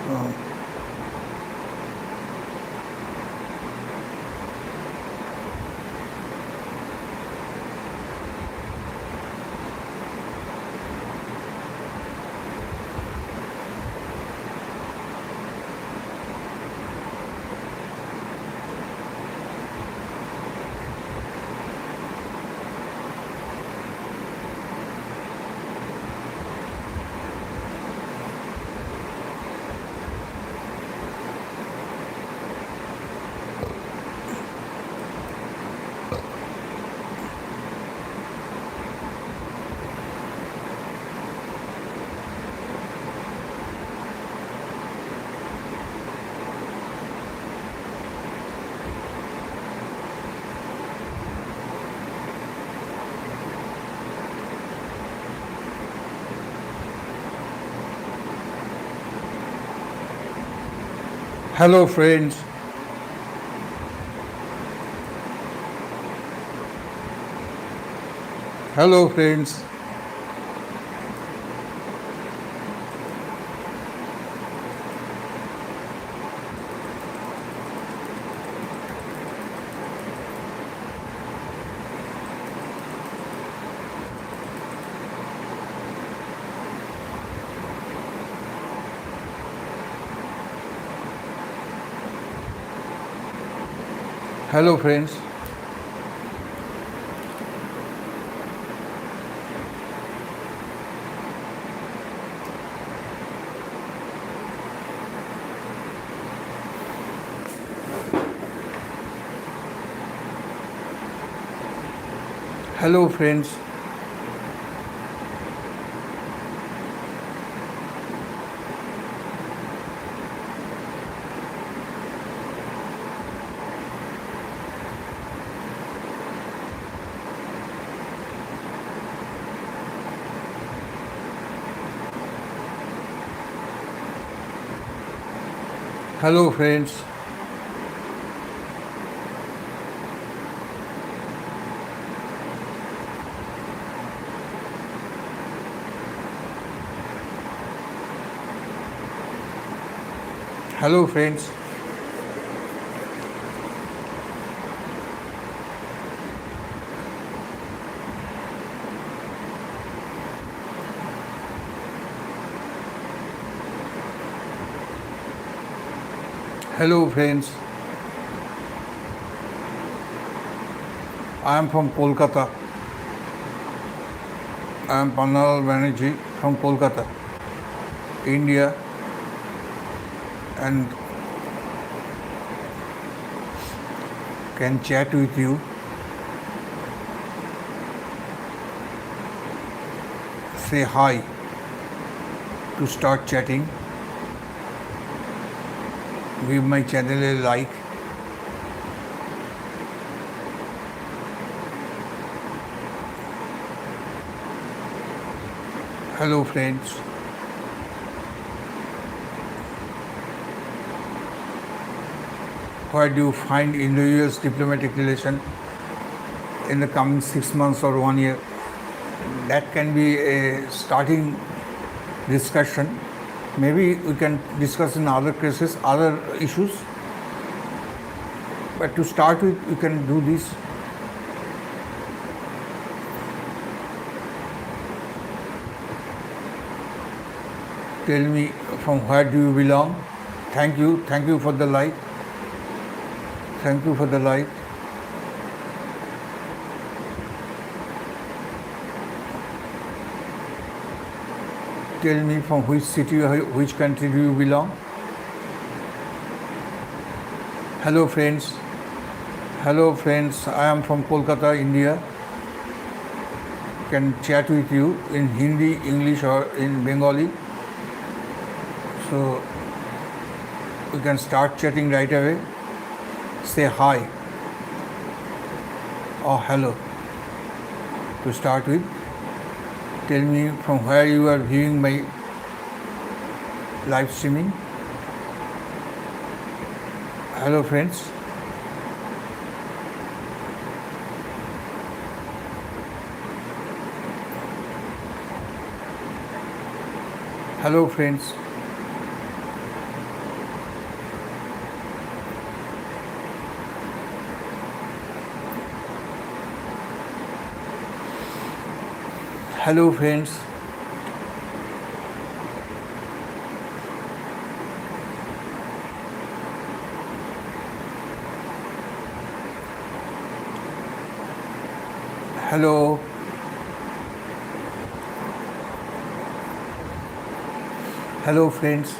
Uh, Hello, friends. Hello, friends. Hello, friends. Hello, friends. Hello, friends. Hello, friends. Hello, friends. I am from Kolkata. I am Pannalal Bandyopadhyay from Kolkata, India, and can chat with you. Say hi to start chatting. Give my channel a like. Hello, friends. Where do you find Indo-US diplomatic relation in the coming 6 months or 1 year? That can be a starting discussion. Maybe we can discuss in other cases, other issues. But to start with, we can do this. Tell me from where do you belong? Thank you for the like. Thank you for the like. Tell me from which city, which country do you belong? Hello, friends. Hello, friends. I am from Kolkata, India. Can chat with you in Hindi, English, or in Bengali. So we can start chatting right away. Say hi or hello to start with. Tell me from where you are viewing my live streaming. Hello, friends. Hello, friends. Hello, friends. Hello. Hello, friends.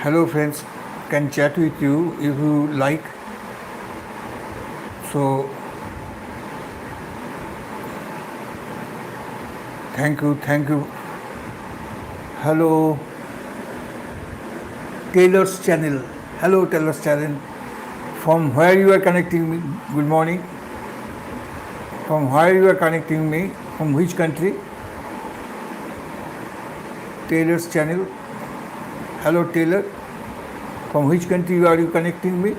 Hello, friends. Can chat with you if you like. So, thank you, thank you. Hello, Taylor's channel. Hello, Taylor's channel. From where you are connecting me? Good morning. From where you are connecting me? From which country? Taylor's channel. Hello, Taylor. From which country are you connecting me?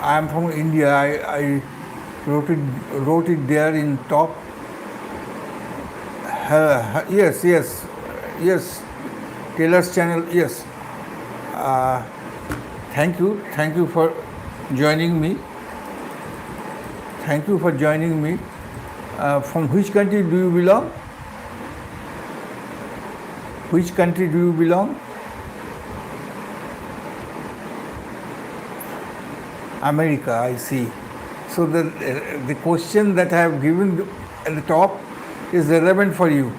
I am from India. I wrote it there in top. Yes, yes, yes. Taylor's channel. Yes. Thank you for joining me. Thank you for joining me. From which country do you belong? Which country do you belong? America, I see. So the question that I have given at the top is relevant for you.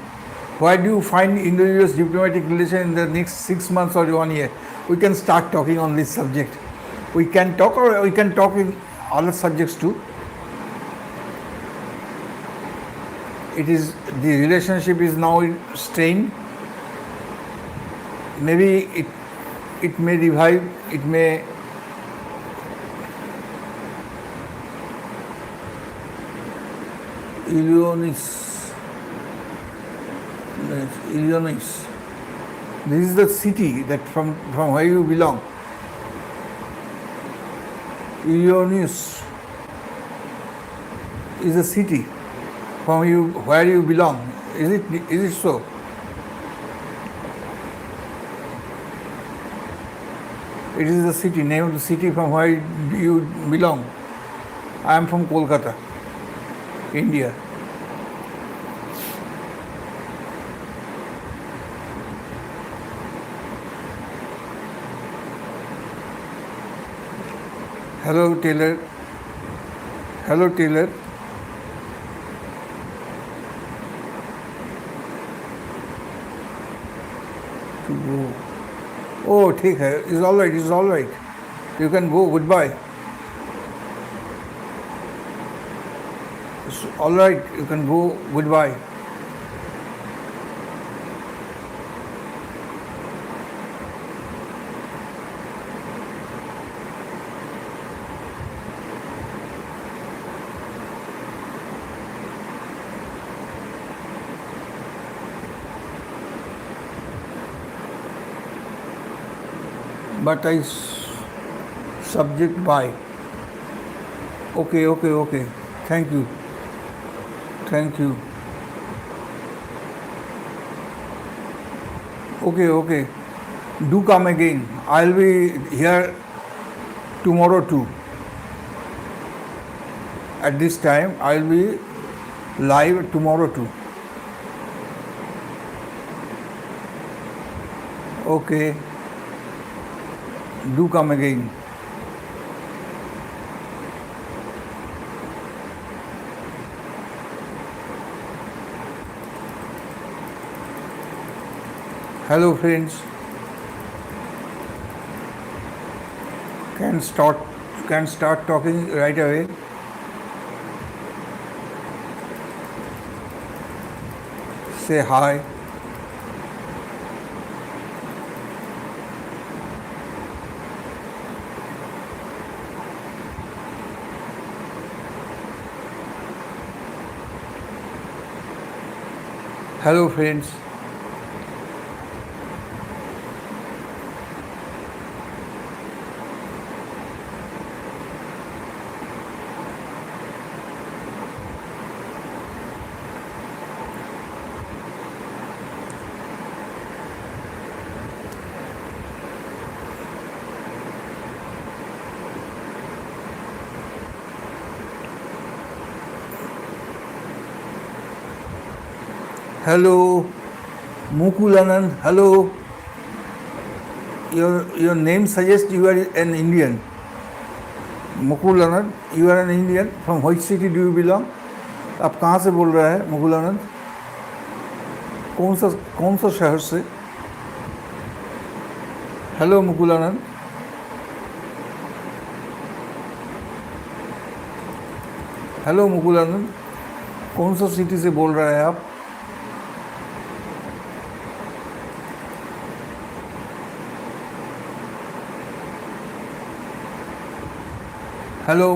Where do you find Indo-US diplomatic relation in the next 6 months or 1 year? We can start talking on this subject. We can talk, or we can talk in other subjects too. The relationship is now strained. Maybe it may revive, it may Illinois. This is the city that from where you belong. Illinois is a city from where you belong. Is it so? It is the city, name of the city from where you belong. I am from Kolkata, India. Hello, Taylor. Hello, Taylor. To go. Oh, take her. It's all right. It's all right. You can go. Goodbye. It's all right. You can go. Goodbye. But I subject by. Okay. Thank you. Okay. Do come again. I'll be here tomorrow too. At this time, I'll be live tomorrow too. Okay. Do come again. Hello, friends. Can start talking right away. Say hi. Hello, friends. Hello, Mukul Anand. Hello. Your name suggests you are an Indian. Mukul Anand, you are an Indian. From which city do you belong? आप कहाँ से बोल रहे हैं मुकुल आनंद? कौन सा शहर से? हेलो मुकुल आनंद. हेलो मुकुल आनंद, कौन सा सिटी से बोल रहे हैं आप? Hello.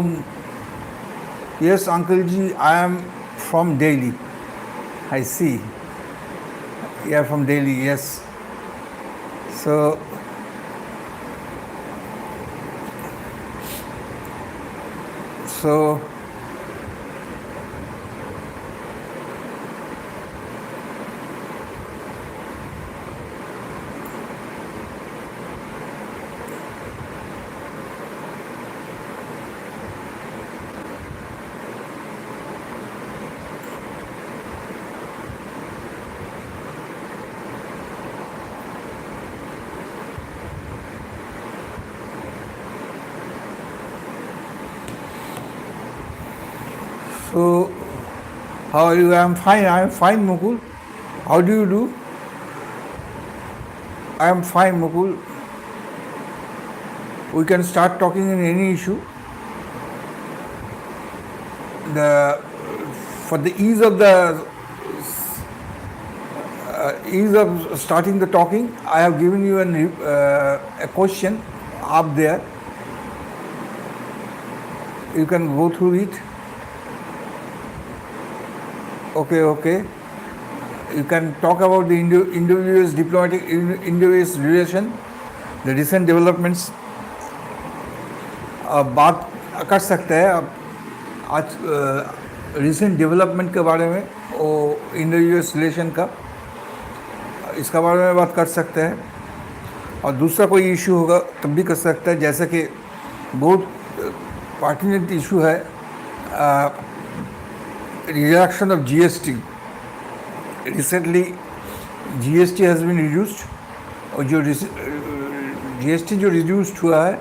Yes uncle ji, I am from Delhi. I see you are from Delhi. Yes. So how are you? I am fine, Mukul. How do you do? I am fine, Mukul. We can start talking in any issue. For the ease of starting the talking, I have given you a question up there. You can go through it. Okay. You can talk about the Indo-US diplomatic Indo-US relation, the recent developments. बात कर सकते हैं अब आज recent development के बारे में, वो इंडो-यूएस रिलेशन का, इसका बारे में बात कर सकते हैं. और दूसरा कोई इशू होगा तब भी कर सकते हैं, जैसे कि बहुत पार्टिनेंट इशू है reduction of GST. Recently, GST has been reduced. और जो GST जो reduced हुआ है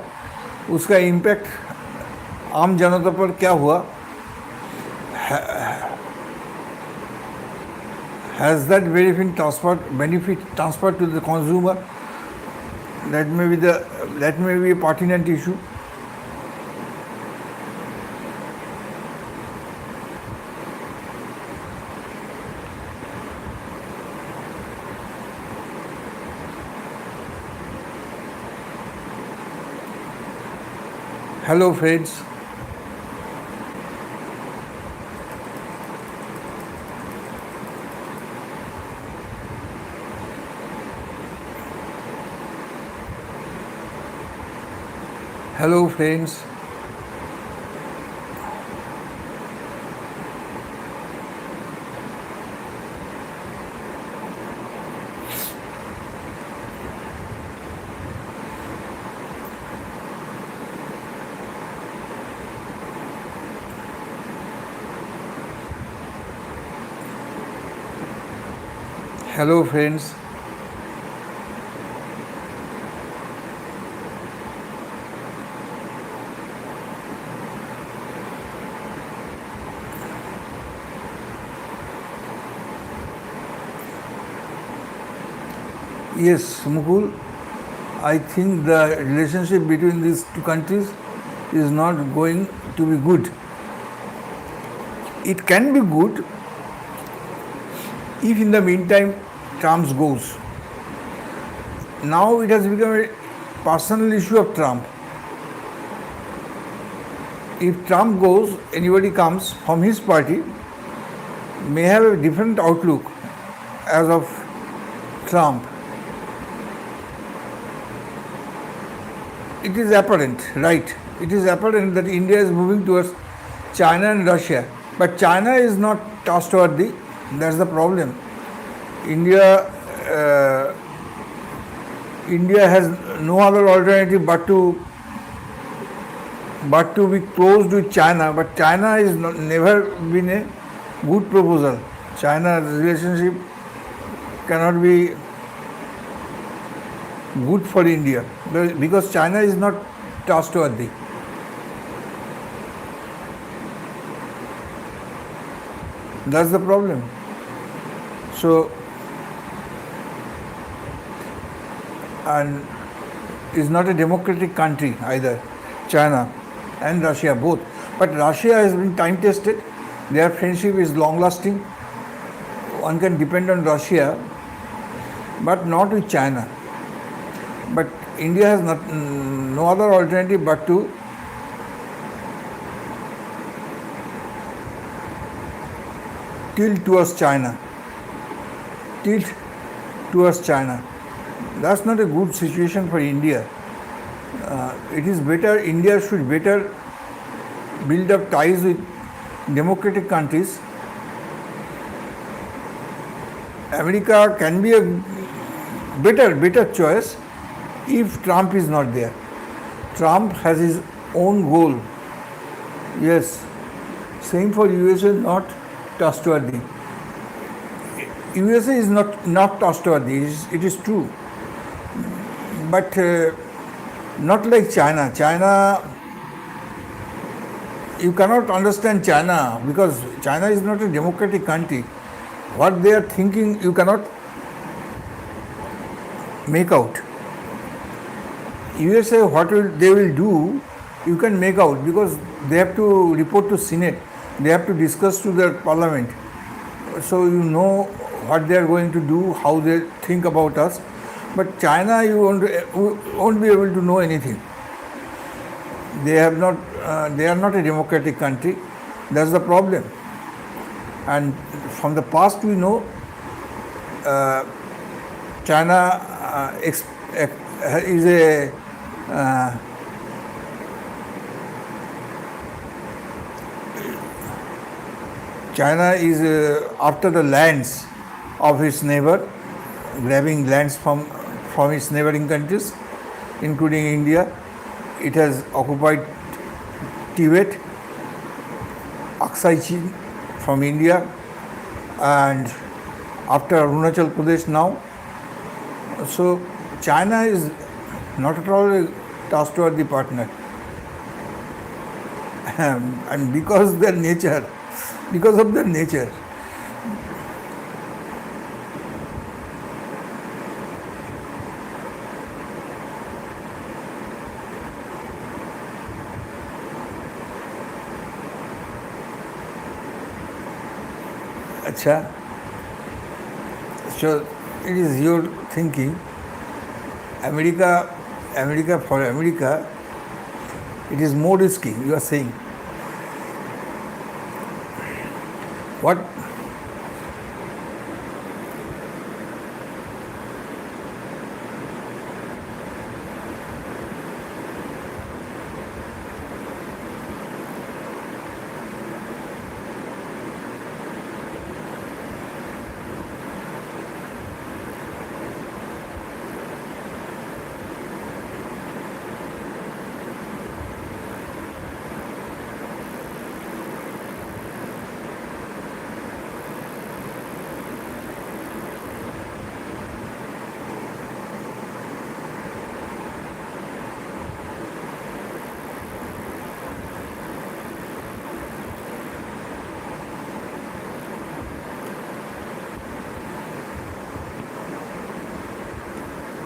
उसका impact आम जनता पर क्या हुआ? Has that benefit transferred to the consumer? That may be a pertinent issue. Hello friends. Hello friends. Hello friends. Yes, Mukul, I think the relationship between these two countries is not going to be good. It can be good if in the meantime Trump goes. Now it has become a personal issue of Trump. If Trump goes, anybody comes from his party may have a different outlook as of Trump. It is apparent, right? It is apparent that India is moving towards China and Russia. But China is not trustworthy. That's the problem. India has no other alternative but to be close to China. But China is never been a good proposal. China's relationship cannot be good for India because China is not trustworthy. That's the problem. So, and is not a democratic country either, China and Russia both. But Russia has been time tested. Their friendship is long lasting. One can depend on Russia, but not with China. But India has no other alternative but to tilt towards China. Tilt towards China. That's not a good situation for India. It is better, India should better build up ties with democratic countries. America can be a better choice if Trump is not there. Trump has his own goal. Yes, same for USA, not trustworthy. USA is not trustworthy, it is true. But not like China. China, you cannot understand China because China is not a democratic country. What they are thinking, you cannot make out. USA, what they will do, you can make out because they have to report to Senate. They have to discuss to their parliament. So you know what they are going to do, how they think about us. But China, you won't be able to know anything. They are not a democratic country. That's the problem. And from the past, we know China is a China is after the lands of its neighbor, grabbing lands from its neighboring countries, including India. It has occupied Tibet, Aksai Chin from India, and after Arunachal Pradesh now. So China is not at all a trustworthy partner. And because of their nature. Acha. So it is your thinking. America, for America, it is more risky, you are saying. What?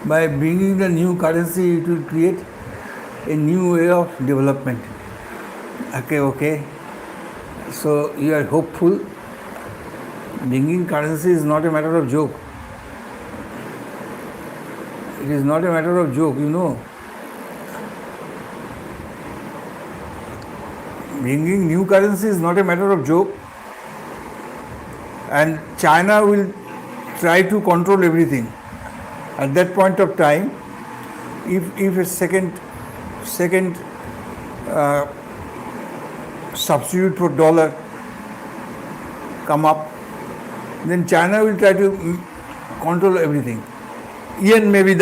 By bringing the new currency, it will create a new way of development. Okay. So you are hopeful. Bringing currency is not a matter of joke. It is not a matter of joke, you know. Bringing new currency is not a matter of joke. And China will try to control everything. At that point of time, if a second substitute for dollar come up, then China will try to control everything. Yen maybe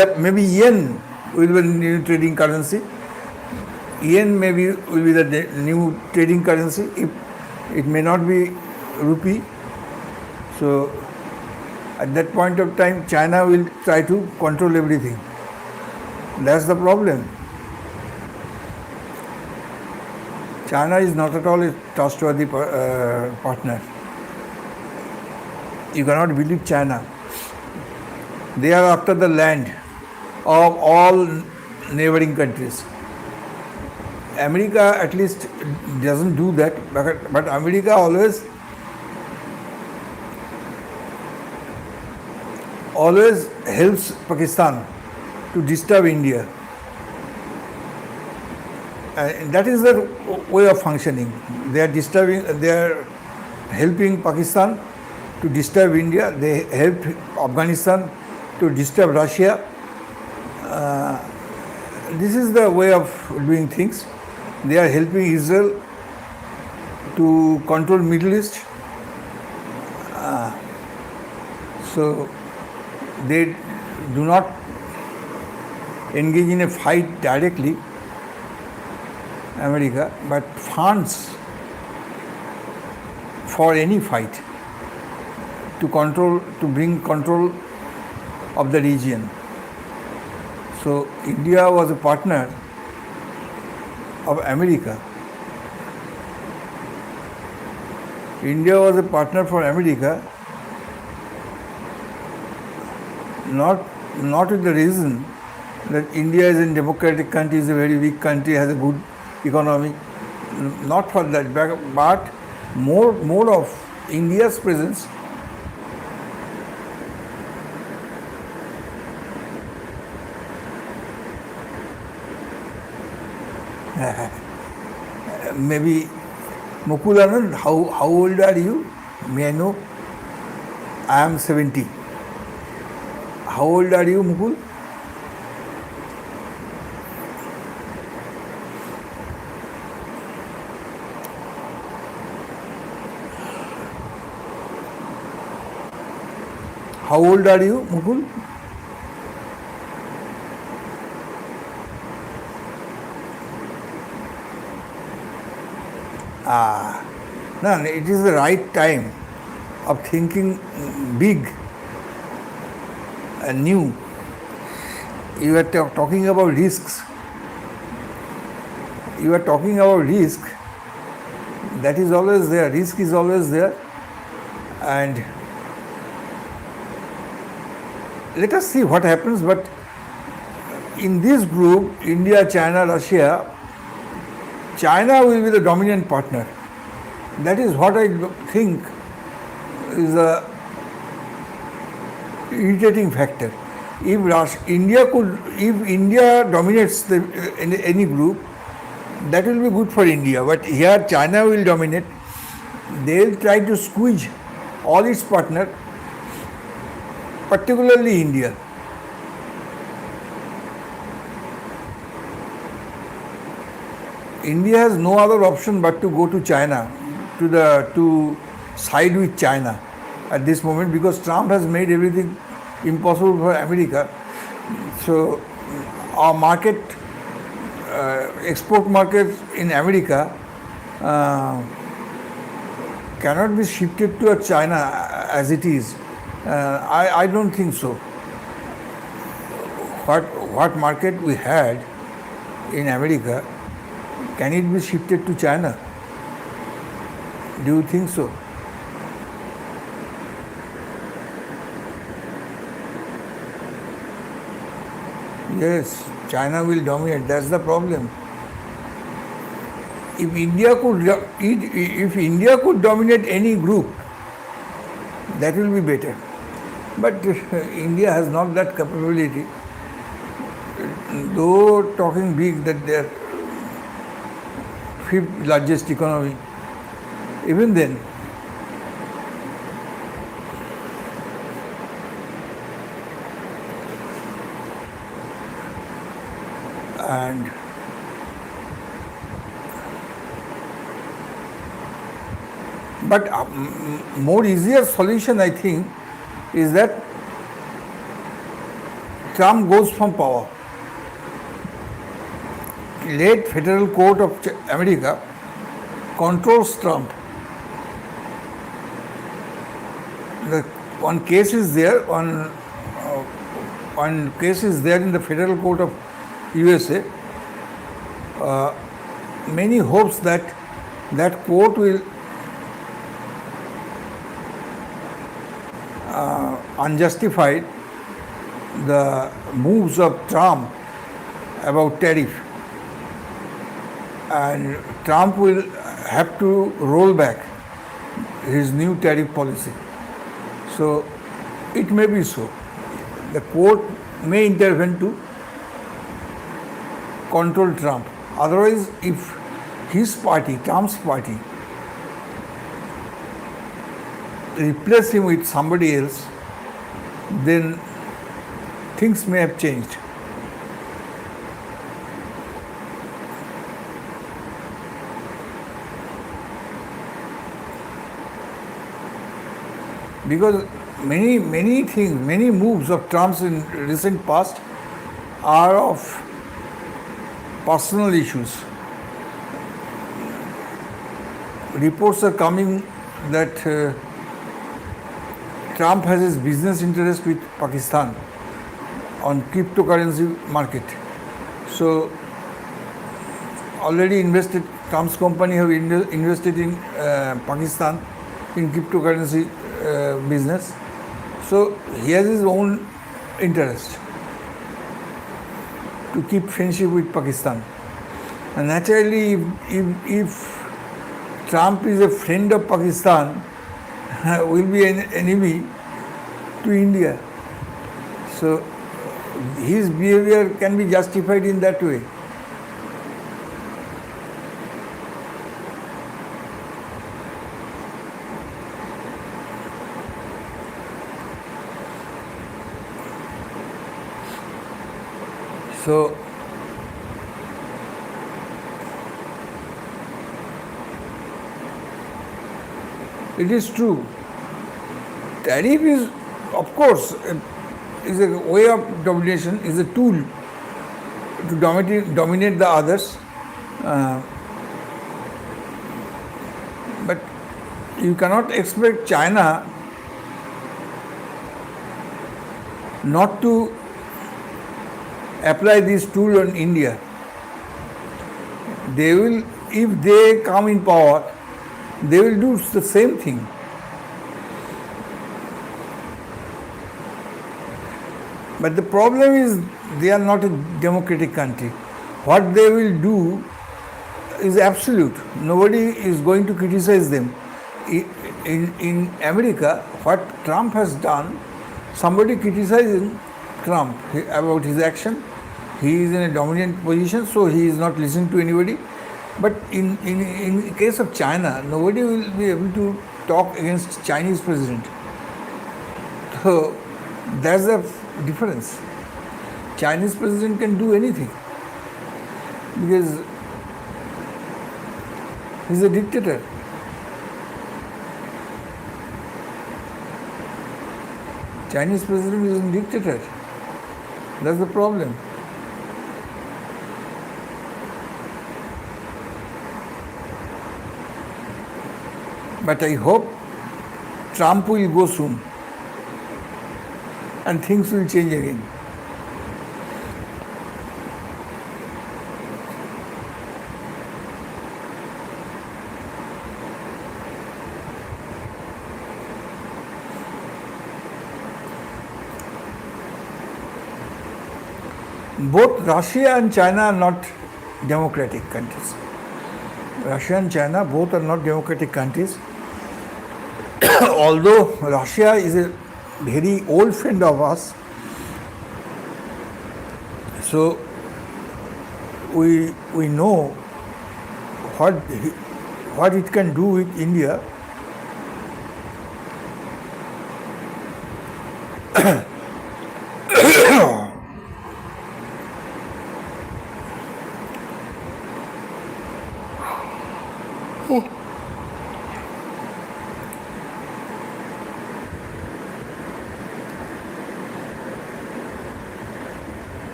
yen will be the new trading currency. Yen maybe will be the new trading currency. It may not be rupee. So At that point of time, China will try to control everything. That's the problem. China is not at all a trustworthy partner. You cannot believe China. They are after the land of all neighboring countries. America at least doesn't do that, but America always helps Pakistan to disturb India. And that is their way of functioning. They are helping Pakistan to disturb India. They help Afghanistan to disturb Russia. This is the way of doing things. They are helping Israel to control Middle East. So they do not engage in a fight directly, America, but funds for any fight to bring control of the region. So India was a partner of America. India was a partner for America, not with the reason that India is a democratic country, is a very weak country, has a good economy. Not for that, but more of India's presence maybe. Mukul Anand, how old are you? May I know? I am 70. How old are you, Mukul? How old are you, Mukul? No, it is the right time of thinking big and new. You are talking about risks. You are talking about risk. That is always there. Risk is always there. And let us see what happens. But in this group, India, China, Russia, China will be the dominant partner. That is what I think is a irritating factor. If India dominates any group, that will be good for India. But here China will dominate. They will try to squeeze all its partners, particularly India. India has no other option but to go to China, to side with China at this moment, because Trump has made everything impossible for America. So our market, export market in America cannot be shifted to China as it is. I don't think so. What market we had in America, can it be shifted to China? Do you think so? Yes, China will dominate. That's the problem. If India could dominate any group, that will be better. But India has not that capability. Though talking big that they are fifth largest economy, even then, and but more easier solution, I think, is that Trump goes from power. Late Federal Court of America controls Trump. The one case is there, one case is there in the Federal Court of USA. Many hopes that that court will unjustified the moves of Trump about tariff, and Trump will have to roll back his new tariff policy. So it may be so. The court may intervene to control Trump. Otherwise, if his party, Trump's party, replace him with somebody else, then things may have changed. Because many things, many moves of Trump's in recent past are of personal issues. Reports are coming that Trump has his business interest with Pakistan on cryptocurrency market. So already Trump's company have invested in Pakistan in cryptocurrency business. So he has his own interest to keep friendship with Pakistan. And naturally, if Trump is a friend of Pakistan, will be an enemy to India. So his behavior can be justified in that way. So it is true. Tariff is, of course, is a way of domination, is a tool to dominate the others. But you cannot expect China not to apply this tool on India. They will, if they come in power, they will do the same thing. But the problem is they are not a democratic country. What they will do is absolute. Nobody is going to criticize them. In America, what Trump has done, somebody criticizing Trump about his action. He is in a dominant position, so he is not listening to anybody. But in case of China, nobody will be able to talk against Chinese president. So that's the difference. Chinese president can do anything because he's a dictator. Chinese president is a dictator. That's the problem. But I hope Trump will go soon and things will change again. Both Russia and China are not democratic countries. Russia and China both are not democratic countries. Although Russia is a very old friend of us, so we know what it can do with India.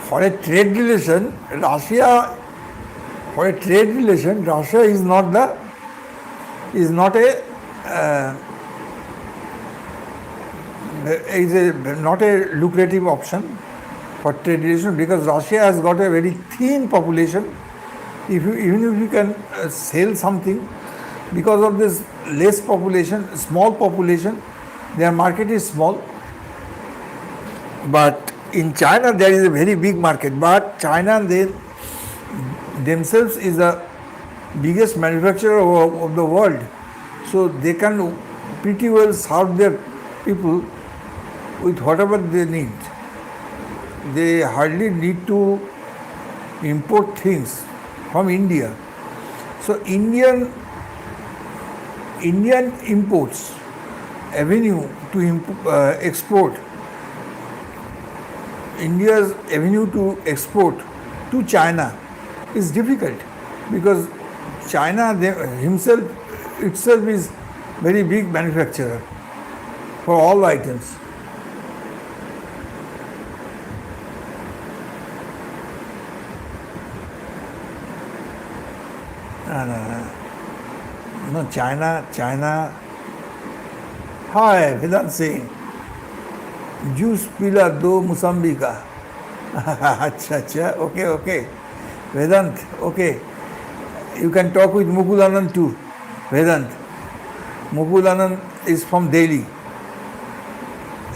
For a trade relation, Russia is not not a lucrative option for trade relation, because Russia has got a very thin population. Even if you can sell something, because of this less population, small population, their market is small. But in China there is a very big market. But China, they themselves is the biggest manufacturer of the world, so they can pretty well serve their people with whatever they need. They hardly need to import things from India. So Indian imports avenue to export, India's avenue to export to China is difficult, because China itself is very big manufacturer for all items. No, China. Hi, Vedant Singh. Juice pila do Musambi ka. Acha, okay. Vedant, okay. You can talk with Mukul Anand too. Vedant. Mukul Anand is from Delhi,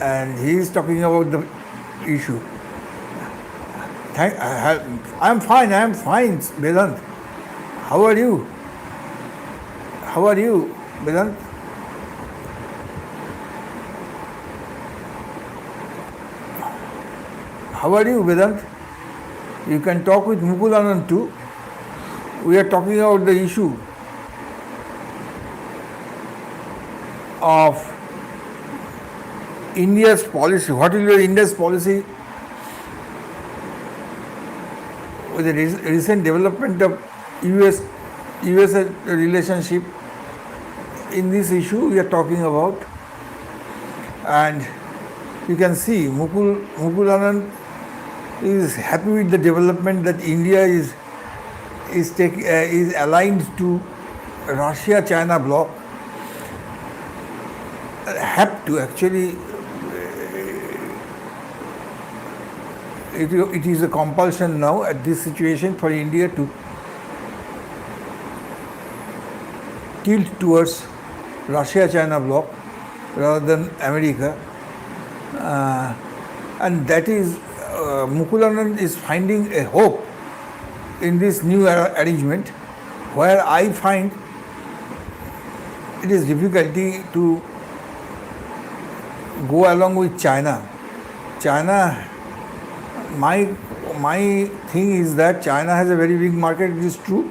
and he is talking about the issue. I'm fine, Vedant. How are you, Vedant? How are you, Vedant? You can talk with Mukul Anand too. We are talking about the issue of India's policy. What will be India's policy with the recent development of US relationship? In this issue we are talking about, and you can see Mukul Anand is happy with the development that India is aligned to Russia-China bloc. Have to actually, it is a compulsion now at this situation for India to tilt towards Russia-China bloc rather than America, and that is Mukul Anand is finding a hope in this new arrangement, where I find it is difficulty to go along with China. My thing is that China has a very big market, it is true,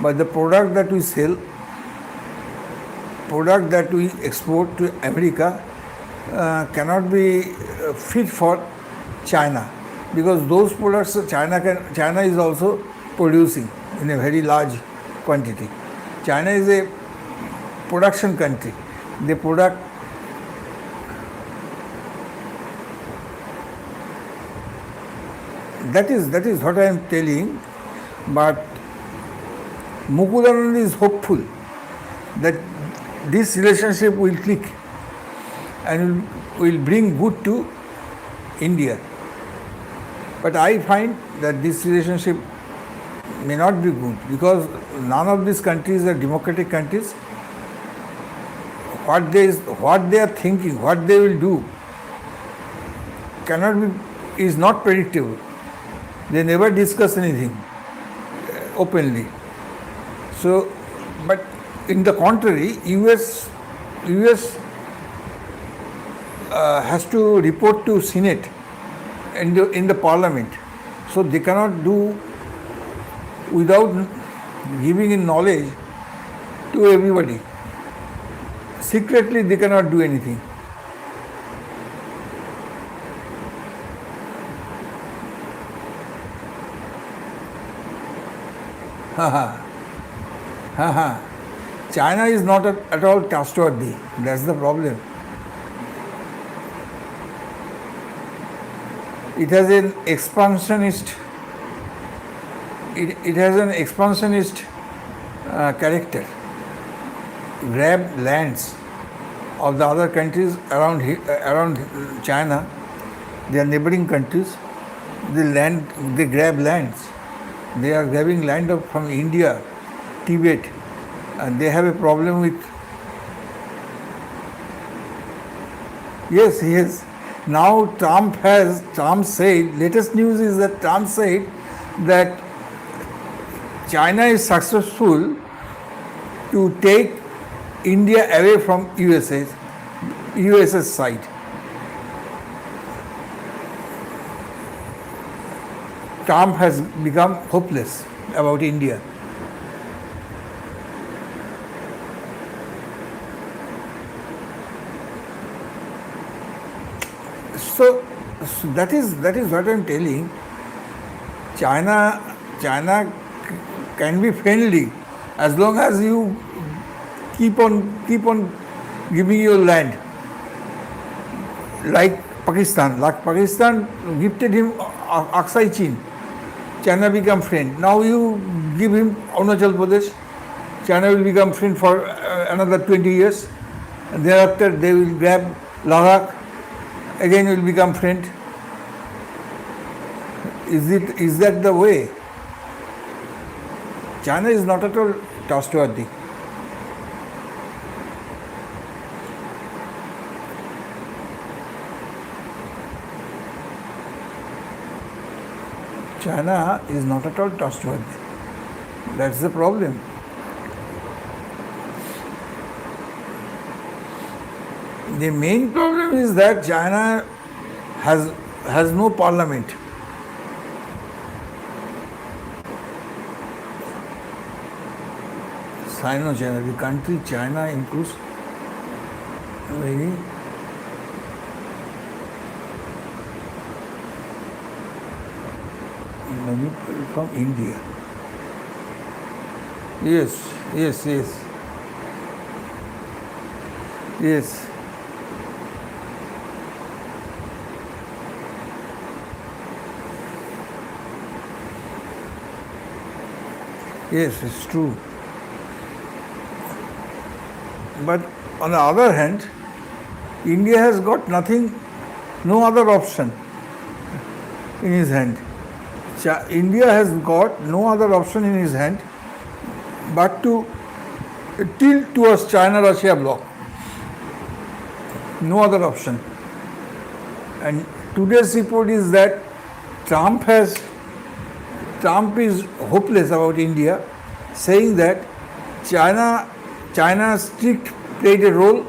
but the product that we sell, product that we export to America cannot be fit for China, because those products China is also producing in a very large quantity. China is a production country. They product that is what I am telling. But Mukul Anand is hopeful that this relationship will click and will bring good to India. But I find that this relationship may not be good, because none of these countries are democratic countries. What they are thinking, what they will do, is not predictable. They never discuss anything openly. So, but in the contrary, US has to report to Senate in the Parliament, so they cannot do without giving in knowledge to everybody. Secretly, they cannot do anything. China is not at all trustworthy. That's the problem. it has an expansionist. It has an expansionist character. Grab lands of the other countries around China, their neighboring countries. They grab lands. They are grabbing land from India, Tibet, and they have a problem with. Yes, yes. Now Trump said, latest news is that Trump said that China is successful to take India away from US's side. Trump has become hopeless about India. So that is what I am telling. China can be friendly as long as you keep on giving your land. Like Pakistan gifted him Aksai Chin. China become friend. Now you give him Arunachal Pradesh. China will become friend for another 20 years. And thereafter they will grab Ladakh. Again will become friend. Is that the way? China is not at all trustworthy. China is not at all trustworthy. That's the problem. The main problem is that China has no parliament. Sino-China, the country China includes many people from India. Yes. Yes. Yes, it's true. But on the other hand, India has got no other option in his hand. India has got no other option in his hand but to tilt towards China-Russia bloc. No other option. And today's report is that Trump is hopeless about India, saying that China strict played a role.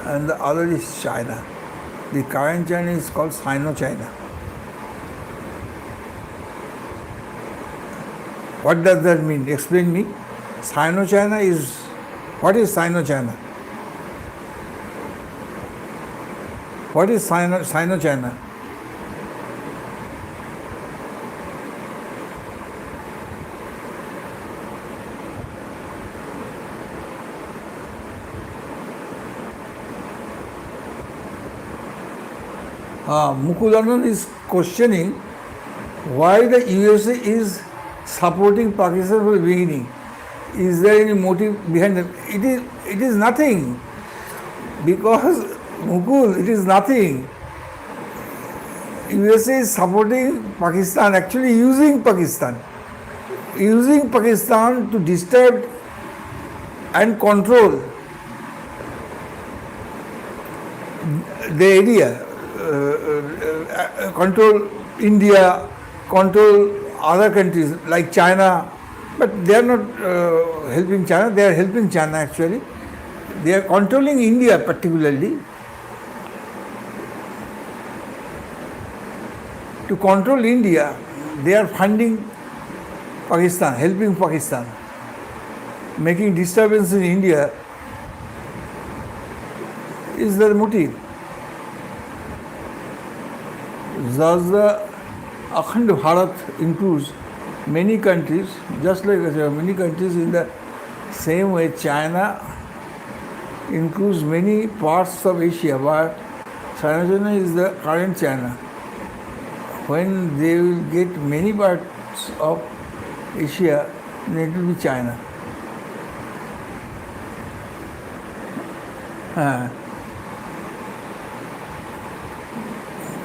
And the other is China. The current China is called Sino-China. What does that mean? Explain me. Sino-China is, what is Sino-China? What is Sino-China? Mukulandan is questioning why the USA is supporting Pakistan from the beginning. Is there any motive behind it? It is nothing. Because Mukul, it is nothing. USA is supporting Pakistan, actually using Pakistan to disturb and control the area. Control India, control other countries like China, but they are not helping China, they are helping China actually. They are controlling India particularly. To control India, they are funding Pakistan, helping Pakistan, making disturbance in India is their motive. Thus the Akhand Bharat includes many countries, just like many countries in the same way China includes many parts of Asia, but China is the current China. When they will get many parts of Asia, then it will be China.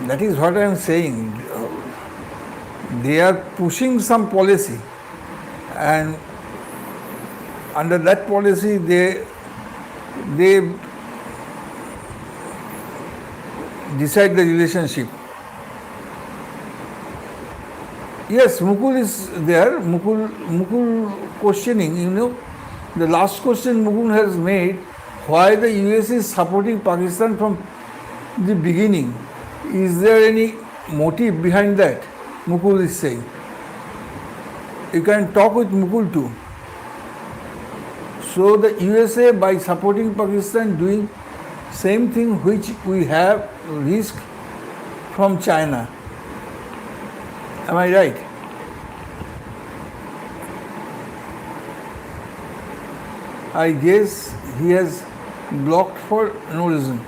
That is what I am saying. They are pushing some policy, and under that policy they decide the relationship. Yes, Mukul is there. Mukul questioning, the last question Mukul has made, why the US is supporting Pakistan from the beginning. Is there any motive behind that? Mukul is saying. You can talk with Mukul too. So the USA, by supporting Pakistan, doing same thing which we have risk from China. Am I right? I guess he has blocked for no reason.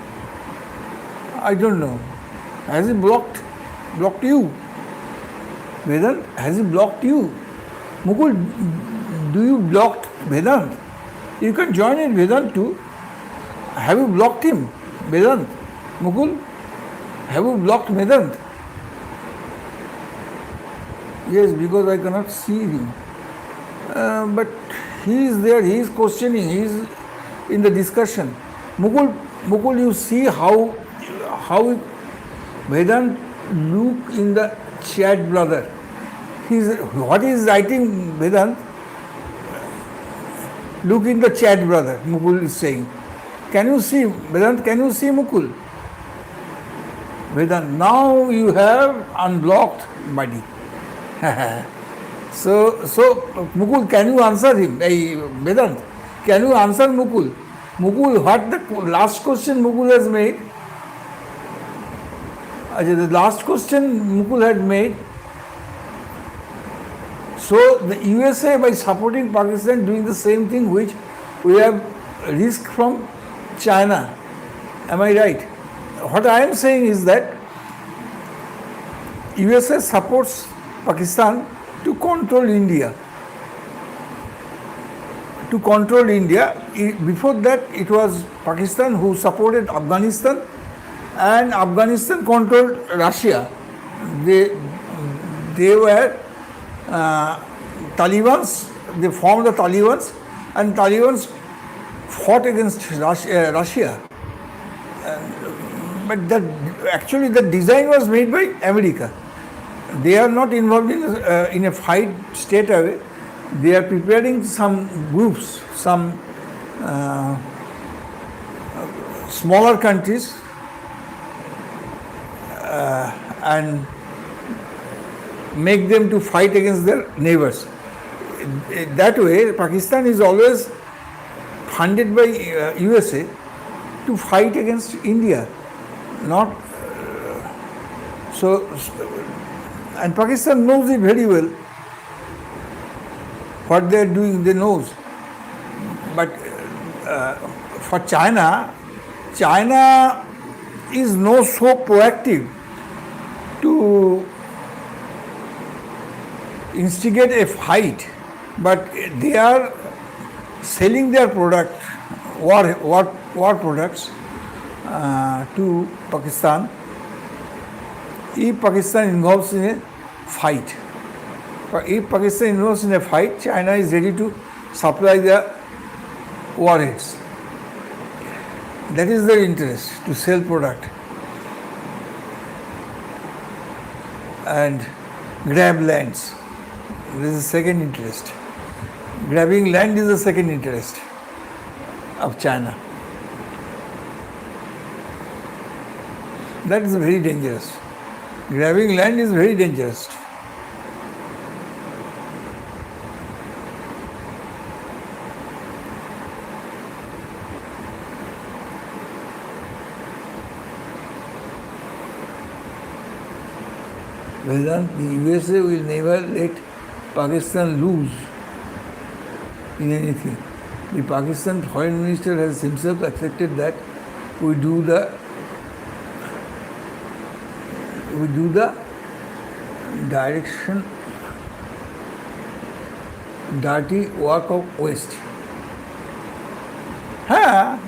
I don't know. Has he blocked you? Vedant, has he blocked you? Mukul, do you blocked Vedant? You can join in Vedant too. Have you blocked him? Vedant? Mukul? Have you blocked Vedant? Yes, because I cannot see him. But he is there, he is questioning, he is in the discussion. Mukul, you see how Vedant look in the chat, brother. What he is writing, Vedant? Look in the chat, brother, Mukul is saying. Can you see, Vedant, can you see Mukul? Vedant, now you have unblocked, buddy. So Mukul, can you answer him? Hey, Vedant, can you answer Mukul? Mukul, what the last question Mukul has made? The last question Mukul had made. So the USA, by supporting Pakistan, doing the same thing which we have risk from China. Am I right? What I am saying is that USA supports Pakistan to control India. To control India. Before that, it was Pakistan who supported Afghanistan, and Afghanistan controlled Russia. They were Talibans. They formed the Talibans, and Talibans fought against Russia. But actually, the design was made by America. They are not involved in a fight straight away. They are preparing some groups, some smaller countries, and make them to fight against their neighbors. That way, Pakistan is always funded by USA to fight against India. Not so. And Pakistan knows it very well. What they are doing, they knows. But for China is not so proactive to instigate a fight, but they are selling their product, war products to Pakistan. If Pakistan involves in a fight, China is ready to supply the warheads. That is their interest, to sell product and grab lands. This is the second interest. Grabbing land is the second interest of China. That is very dangerous. Grabbing land is very dangerous. Vedant, the USA will never let Pakistan lose in anything. The Pakistan foreign minister has himself accepted that we do the direction dirty work of West. हाँ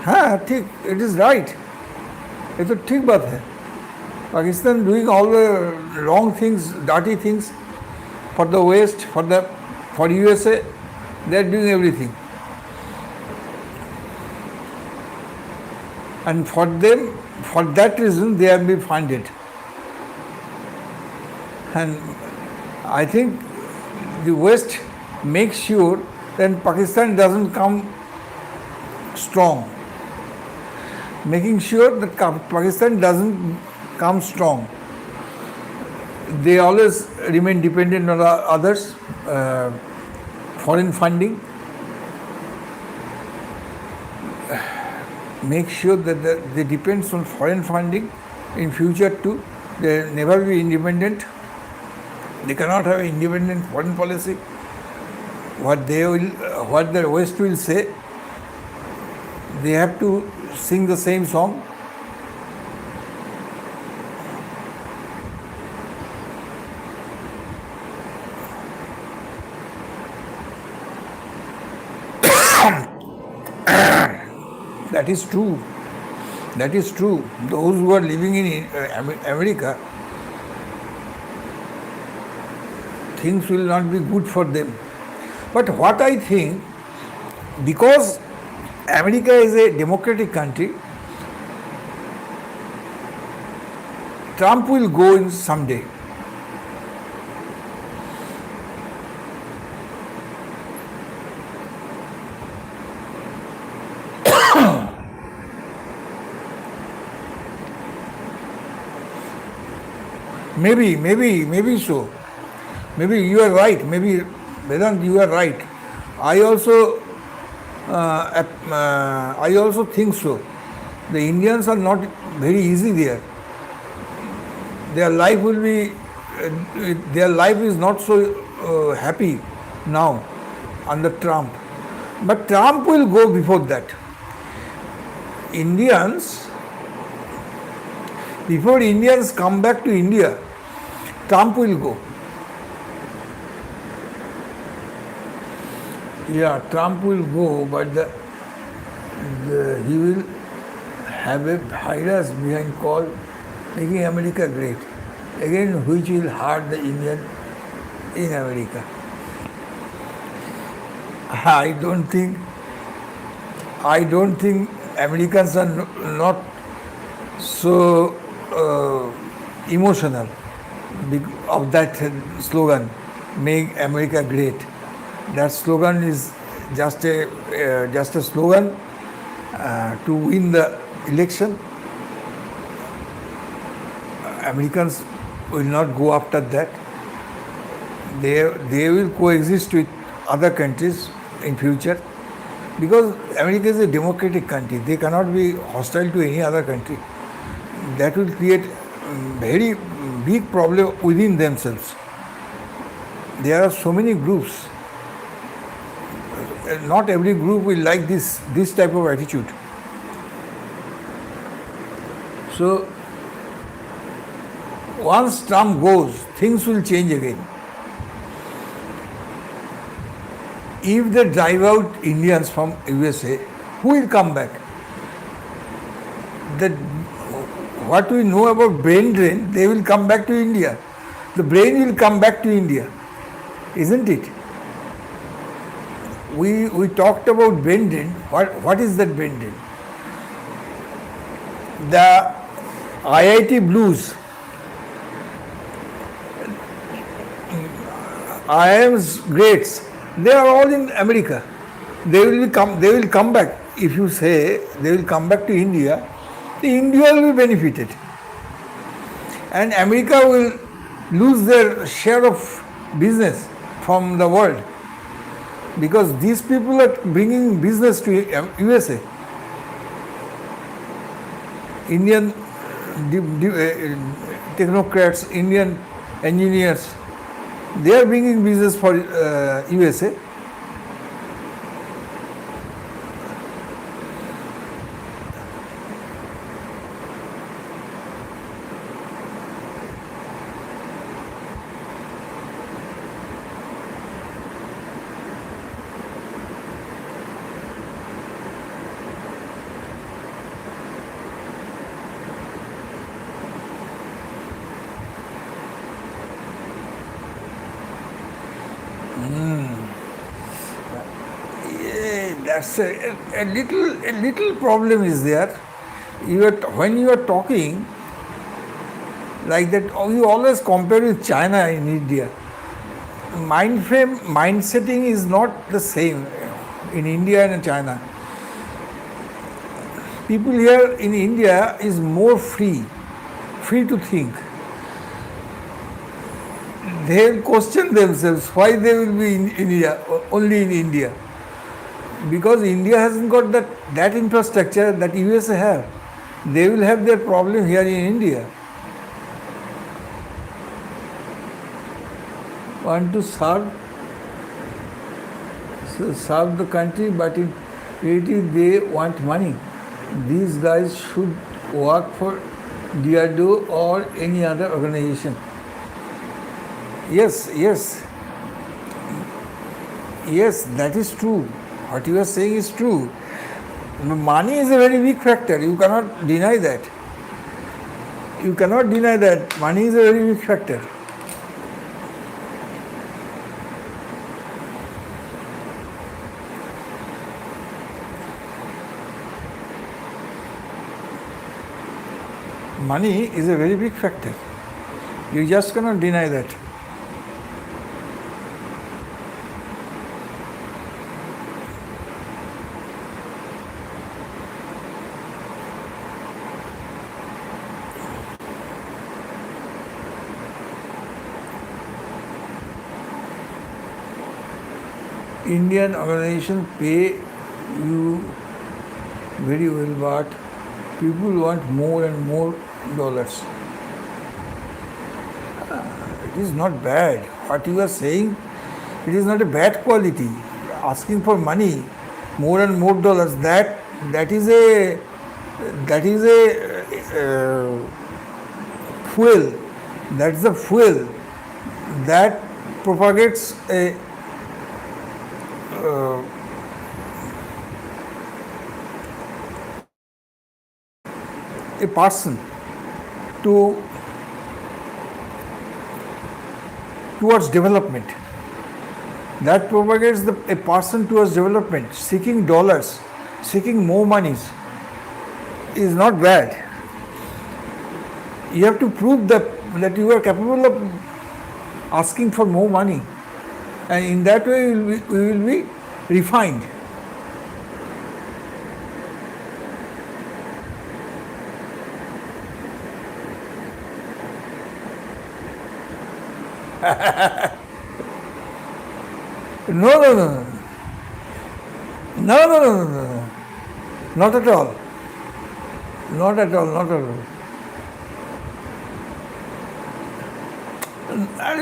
हाँ ठीक, it is right. ये तो ठीक बात है. Pakistan doing all the wrong things, dirty things for the West, for USA, they are doing everything. And for them, for that reason, they have been funded. And I think the West makes sure that Pakistan doesn't come strong. Making sure that Pakistan doesn't come strong. They always remain dependent on others, foreign funding. Make sure that they depend on foreign funding in future too. They will never be independent. They cannot have an independent foreign policy. What the West will say, they have to sing the same song. That is true. That is true. Those who are living in America, things will not be good for them. But what I think, because America is a democratic country, Trump will go in someday. Maybe so. Maybe you are right. Maybe Vedant, you are right. I also think so. The Indians are not very easy there. Their life is not so happy now under Trump. But Trump will go before that. Before Indians come back to India, Trump will go. Yeah, Trump will go, but he will have a virus behind called Making America Great, again which will hurt the Indian in America. I don't think Americans are not so emotional of that slogan, "Make America Great." That slogan is just a slogan to win the election. Americans will not go after that. They will coexist with other countries in future, because America is a democratic country. They cannot be hostile to any other country. That will create very big problem within themselves. There are so many groups. Not every group will like this type of attitude. So once Trump goes, things will change again. If they drive out Indians from USA, who will come back? What we know about brain drain, they will come back to India. The brain will come back to India, isn't it? We talked about brain drain. What is that brain drain? The IIT Blues, IIM's greats, they are all in America. They will come back. If you say they will come back to India, the India will be benefited. And America will lose their share of business from the world, because these people are bringing business to USA. Indian technocrats, Indian engineers, they are bringing business for USA. That's a little problem is there. When you are talking like that, you always compare with China and India. Mind setting is not the same in India and China. People here in India is more free to think. They will question themselves why they will be in India, only in India. Because India hasn't got that infrastructure that USA have. They will have their problem here in India. Want to serve the country, but in reality they want money. These guys should work for DRDO or any other organization. Yes, that is true. What you are saying is true. Money is a very big factor. You cannot deny that. Money is a very big factor. Money is a very big factor. You just cannot deny that. Indian organization pay you very well, but people want more and more dollars. It is not bad. What you are saying, it is not a bad quality. Asking for money, more and more dollars, that is a fuel. That's the fuel that propagates a person towards development. That propagates a person towards development. Seeking dollars, seeking more monies is not bad. You have to prove that you are capable of asking for more money, and in that way we will be refined. No. Not at all.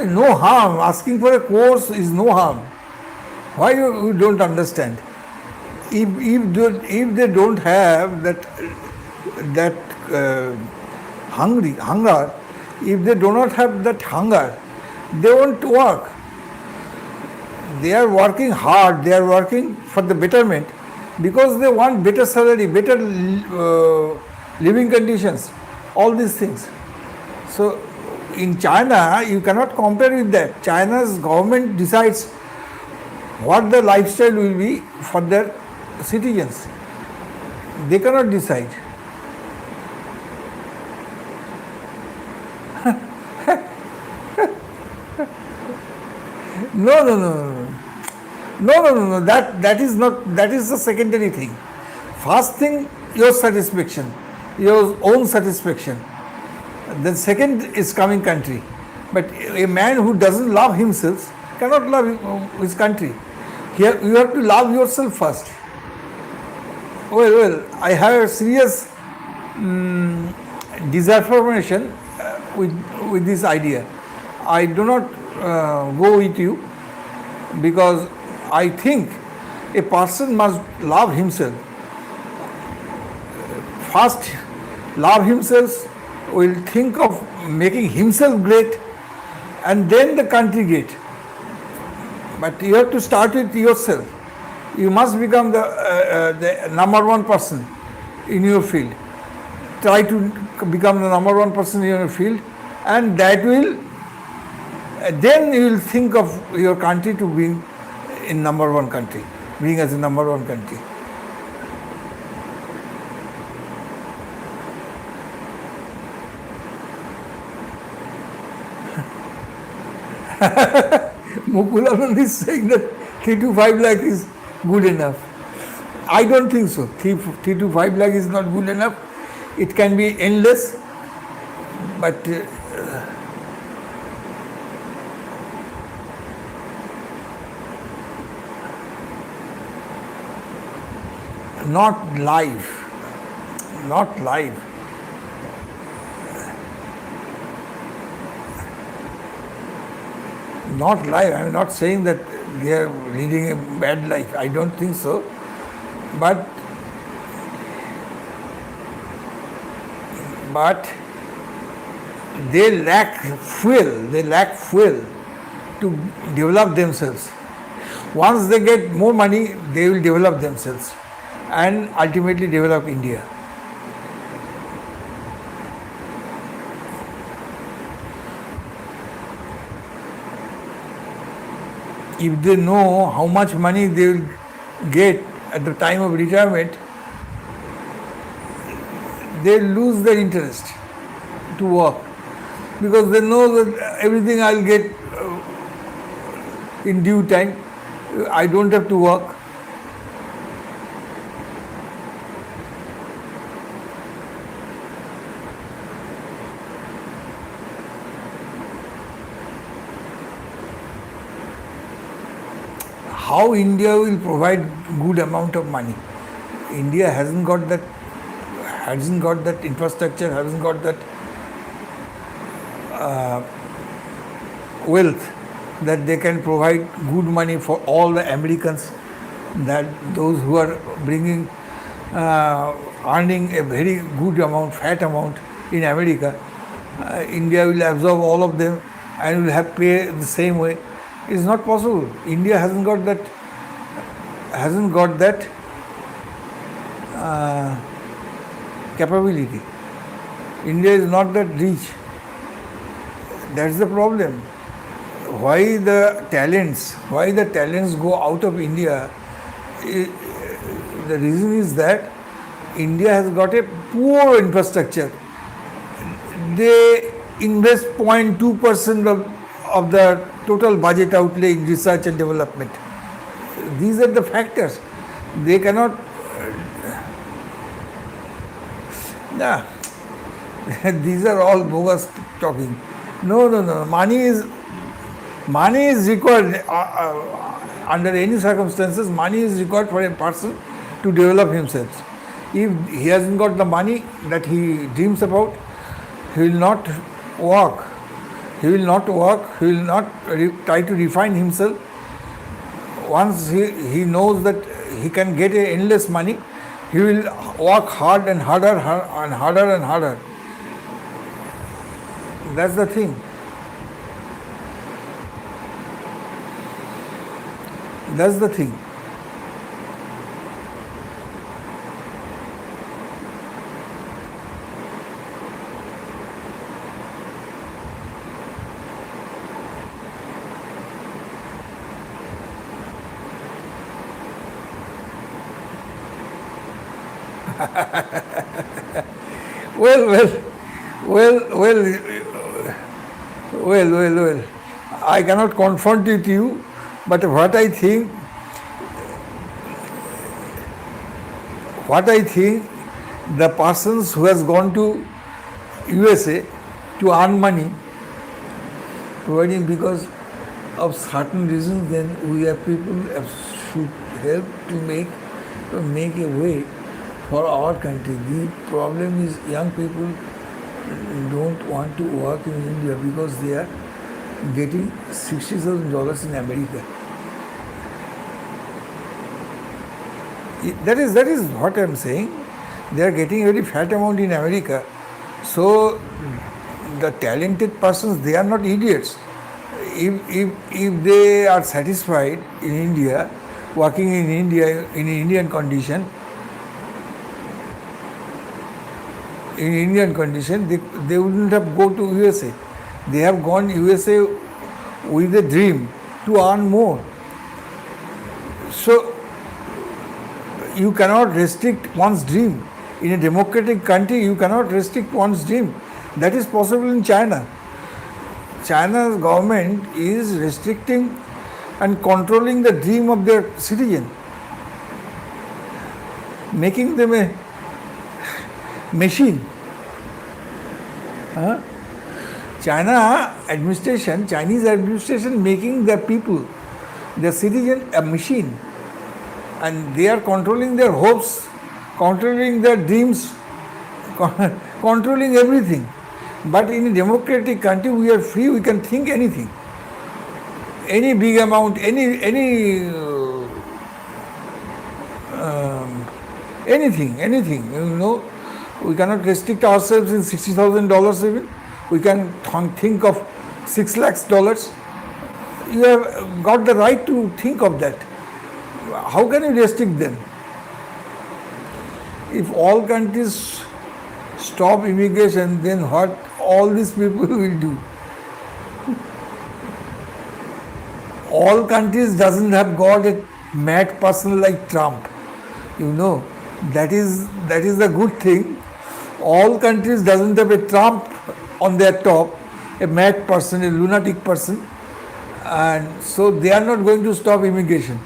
No harm. Asking for a course is no harm. Why you don't understand? If they don't have that hunger, if they do not have that hunger, they won't work. They are working hard, they are working for the betterment because they want better salary, better living conditions, all these things. So in China, you cannot compare with that. China's government decides what the lifestyle will be for their citizens. They cannot decide. No. That is not. That is the secondary thing. First thing, your satisfaction, your own satisfaction. The second is coming country. But a man who doesn't love himself cannot love his country. Here you have to love yourself first. Well, I have a serious disapprobation with this idea. I do not go with you because I think a person must love himself. First, love himself, will think of making himself great, and then the country great. But you have to start with yourself. You must become the number one person in your field. Try to become the number one person in your field, and that will then you will think of your country to being in number one country, being as a number one country. Mukulanand is saying that 3 to 5 lakh is good enough. I don't think so. 3 to 5 lakh is not good enough. It can be endless, but not live. Not live. Not life. I am not saying that they are leading a bad life. I don't think so. But they lack fuel. They lack fuel to develop themselves. Once they get more money, they will develop themselves and ultimately develop India. If they know how much money they will get at the time of retirement, they lose their interest to work, because they know that everything I'll get in due time. I don't have to work. How India will provide good amount of money? India hasn't got that infrastructure, hasn't got that wealth that they can provide good money for all the Americans, that those who are bringing earning a very good amount, fat amount in America. India will absorb all of them and will have pay the same way. It's not possible. India hasn't got that capability. India is not that rich. That's the problem. Why the talents go out of India? The reason is that India has got a poor infrastructure. They invest 0.2% of the total budget outlay in research and development. These are the factors. They cannot. These are all bogus talking. No. Money is required under any circumstances. Money is required for a person to develop himself. If he hasn't got the money that he dreams about, he will not work. He will not try to refine himself. Once he knows that he can get endless money, he will work hard and harder and harder and harder. That's the thing. That's the thing. Well. I cannot confront with you, but what I think, the persons who has gone to USA to earn money, providing because of certain reasons, then we have people should help to make a way for our country. The problem is young people don't want to work in India because they are getting $60,000 in America. That is what I am saying. They are getting a very fat amount in America. So the talented persons, they are not idiots. If they are satisfied in India, working in India in Indian condition, they wouldn't have go to USA. They have gone USA with a dream to earn more. So you cannot restrict one's dream. In a democratic country, you cannot restrict one's dream. That is possible in China. China's government is restricting and controlling the dream of their citizen, making them a machine. Chinese administration making the people, the citizen, a machine. And they are controlling their hopes, controlling their dreams, controlling everything. But in a democratic country, we are free, we can think anything. Any big amount, anything, we cannot restrict ourselves in $60,000 even. We can think of $6 lakhs. You have got the right to think of that. How can you restrict them? If all countries stop immigration, then what all these people will do? All countries doesn't have got a mad person like Trump. That is the good thing. All countries doesn't have a Trump on their top, a mad person, a lunatic person, and so they are not going to stop immigration.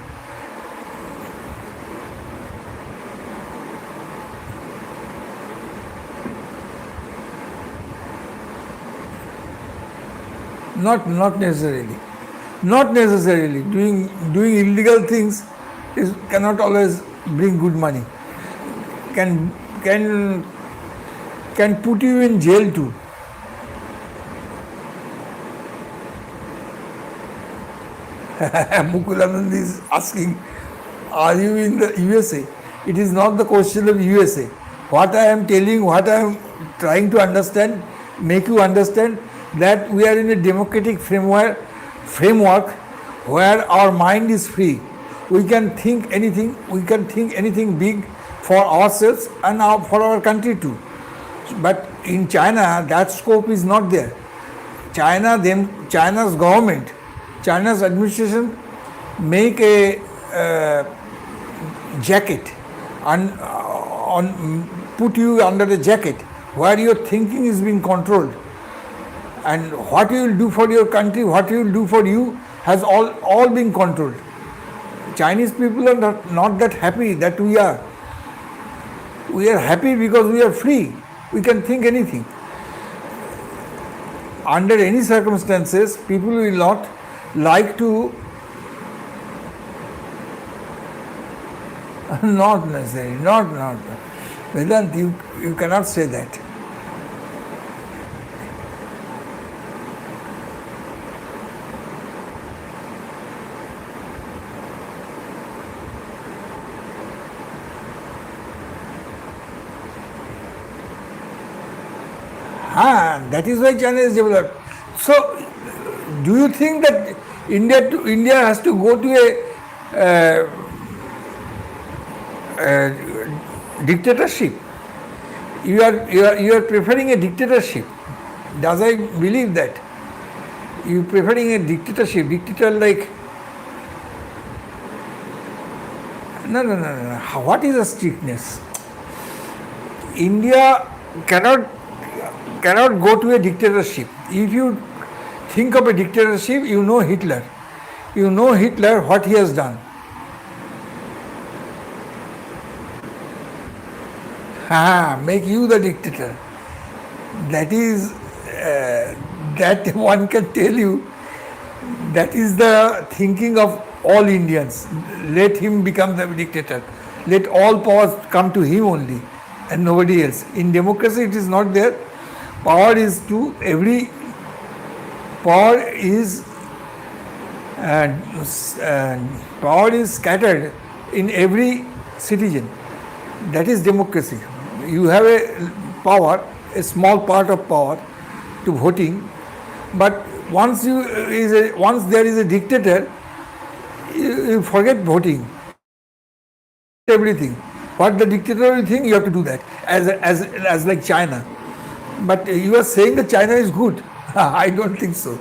Not necessarily. Not necessarily. Doing illegal things cannot always bring good money. Can put you in jail too. Mukulanand is asking, are you in the USA? It is not the question of USA. What I am telling, what I am trying to understand, make you understand that we are in a democratic framework where our mind is free. We can think anything, big for ourselves and for our country too. But in China, that scope is not there. China's government, China's administration make a jacket and put you under a jacket where your thinking is being controlled. And what you will do for your country, what you will do for you has all been controlled. Chinese people are not that happy that we are. We are happy because we are free. We can think anything. Under any circumstances, people will not like to, not necessarily, not. Vedant, you cannot say that. That is why China is developed. So, do you think that India has to go to a dictatorship? You are preferring a dictatorship. Does I believe that? You preferring a dictatorship? Dictator like? No. What is a strictness? India cannot go to a dictatorship. If you think of a dictatorship, you know Hitler. You know Hitler, what he has done. Make you the dictator. That is, that one can tell you, that is the thinking of all Indians. Let him become the dictator. Let all powers come to him only and nobody else. In democracy, it is not there. Power is scattered in every citizen. That is democracy. You have a power, a small part of power to voting, but once there is a dictator, you forget voting. Everything. What the dictator will think, you have to do that. As like China. But you are saying that China is good. I don't think so.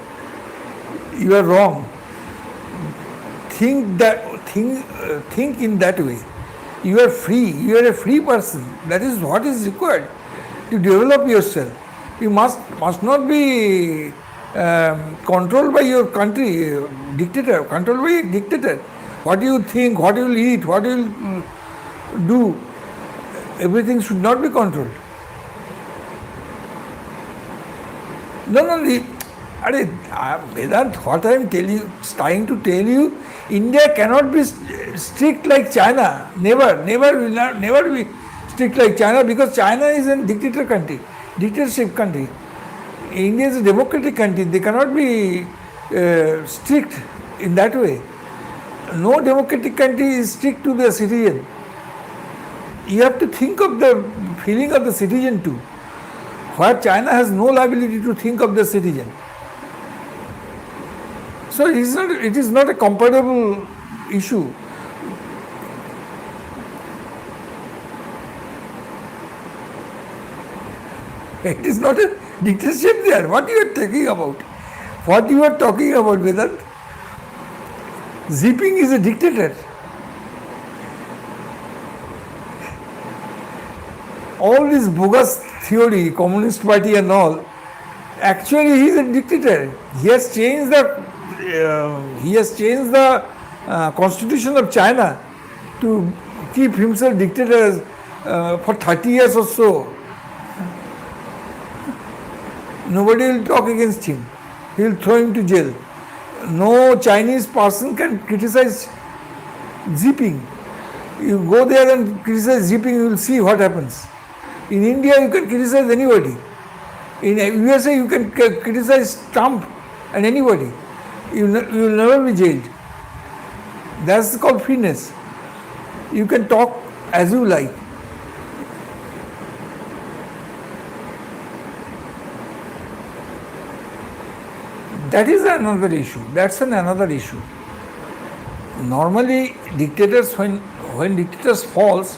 You are wrong. Think in that way. You are free. You are a free person. That is what is required to develop yourself. You must not be controlled by your country dictator. Controlled by a dictator. What you think, what you will eat, what you will do, everything should not be controlled. No, Vedant, what I am trying to tell you, India cannot be strict like China. Never will not, never be strict like China, because China is a dictatorship country. India is a democratic country. They cannot be strict in that way. No democratic country is strict to the citizen. You have to think of the feeling of the citizen too. Where China has no liability to think of the citizen. So it is not a comparable issue. It is not a dictatorship there. What you are talking about? What you are talking about, Vedant? Zipping is a dictator. All this bogus theory, Communist Party and all, actually he is a dictator. He has changed the constitution of China to keep himself dictator for 30 years or so. Nobody will talk against him. He will throw him to jail. No Chinese person can criticize zipping. You go there and criticize zipping, you will see what happens. In India, you can criticize anybody. In USA, you can criticize Trump and anybody. You will never be jailed. That's called freeness. You can talk as you like. That is another issue. That's another issue. Normally, dictators, when dictators falls,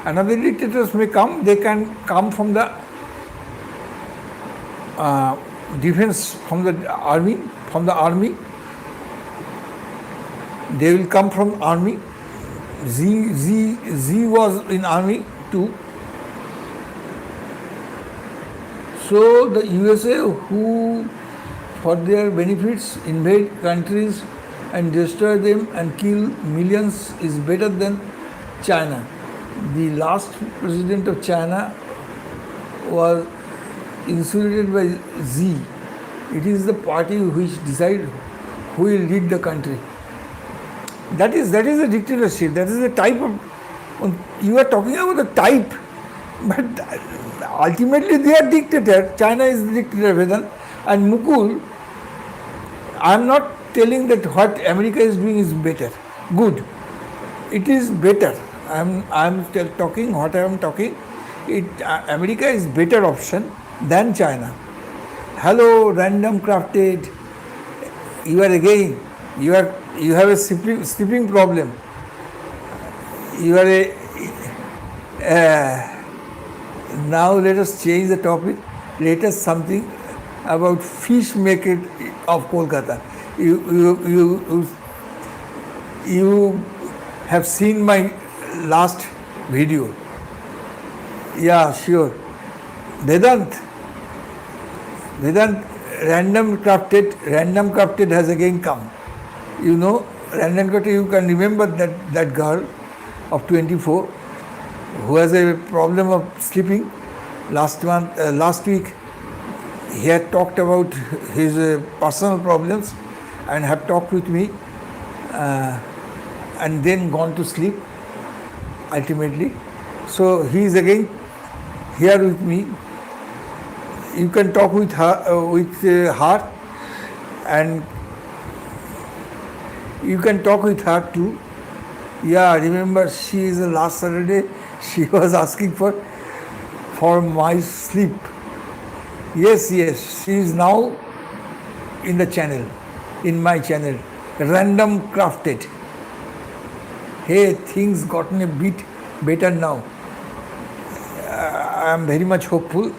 another dictators may come. They can come from the defense, from the army. They will come from army. Z was in army too. So the USA, who for their benefits invade countries and destroy them and kill millions, is better than China. The last president of China was insulated by Z. It is the party which decides who will lead the country. That is a dictatorship. That is a type of. You are talking about the type, but ultimately they are dictator. China is the dictator, Vedant. And Mukul, I am not telling that what America is doing is better. Good. It is better. I am talking what I am talking. America is better option than China. Hello, random crafted. You are again. You have a sleeping problem. You are now let us change the topic. Let us something about fish market of Kolkata. You have seen my last video. Yeah, sure. Vedant, random crafted has again come. You know, random crafted, you can remember that girl of 24 who has a problem of sleeping. Last week, he had talked about his personal problems and had talked with me and then gone to sleep ultimately. So he is again here with me. You can talk with her, and you can talk with her too. Yeah, remember, she is last Saturday, she was asking for my sleep. Yes, she is now in the channel, in my channel, Random Crafted. Hey, things gotten a bit better now. I am very much hopeful.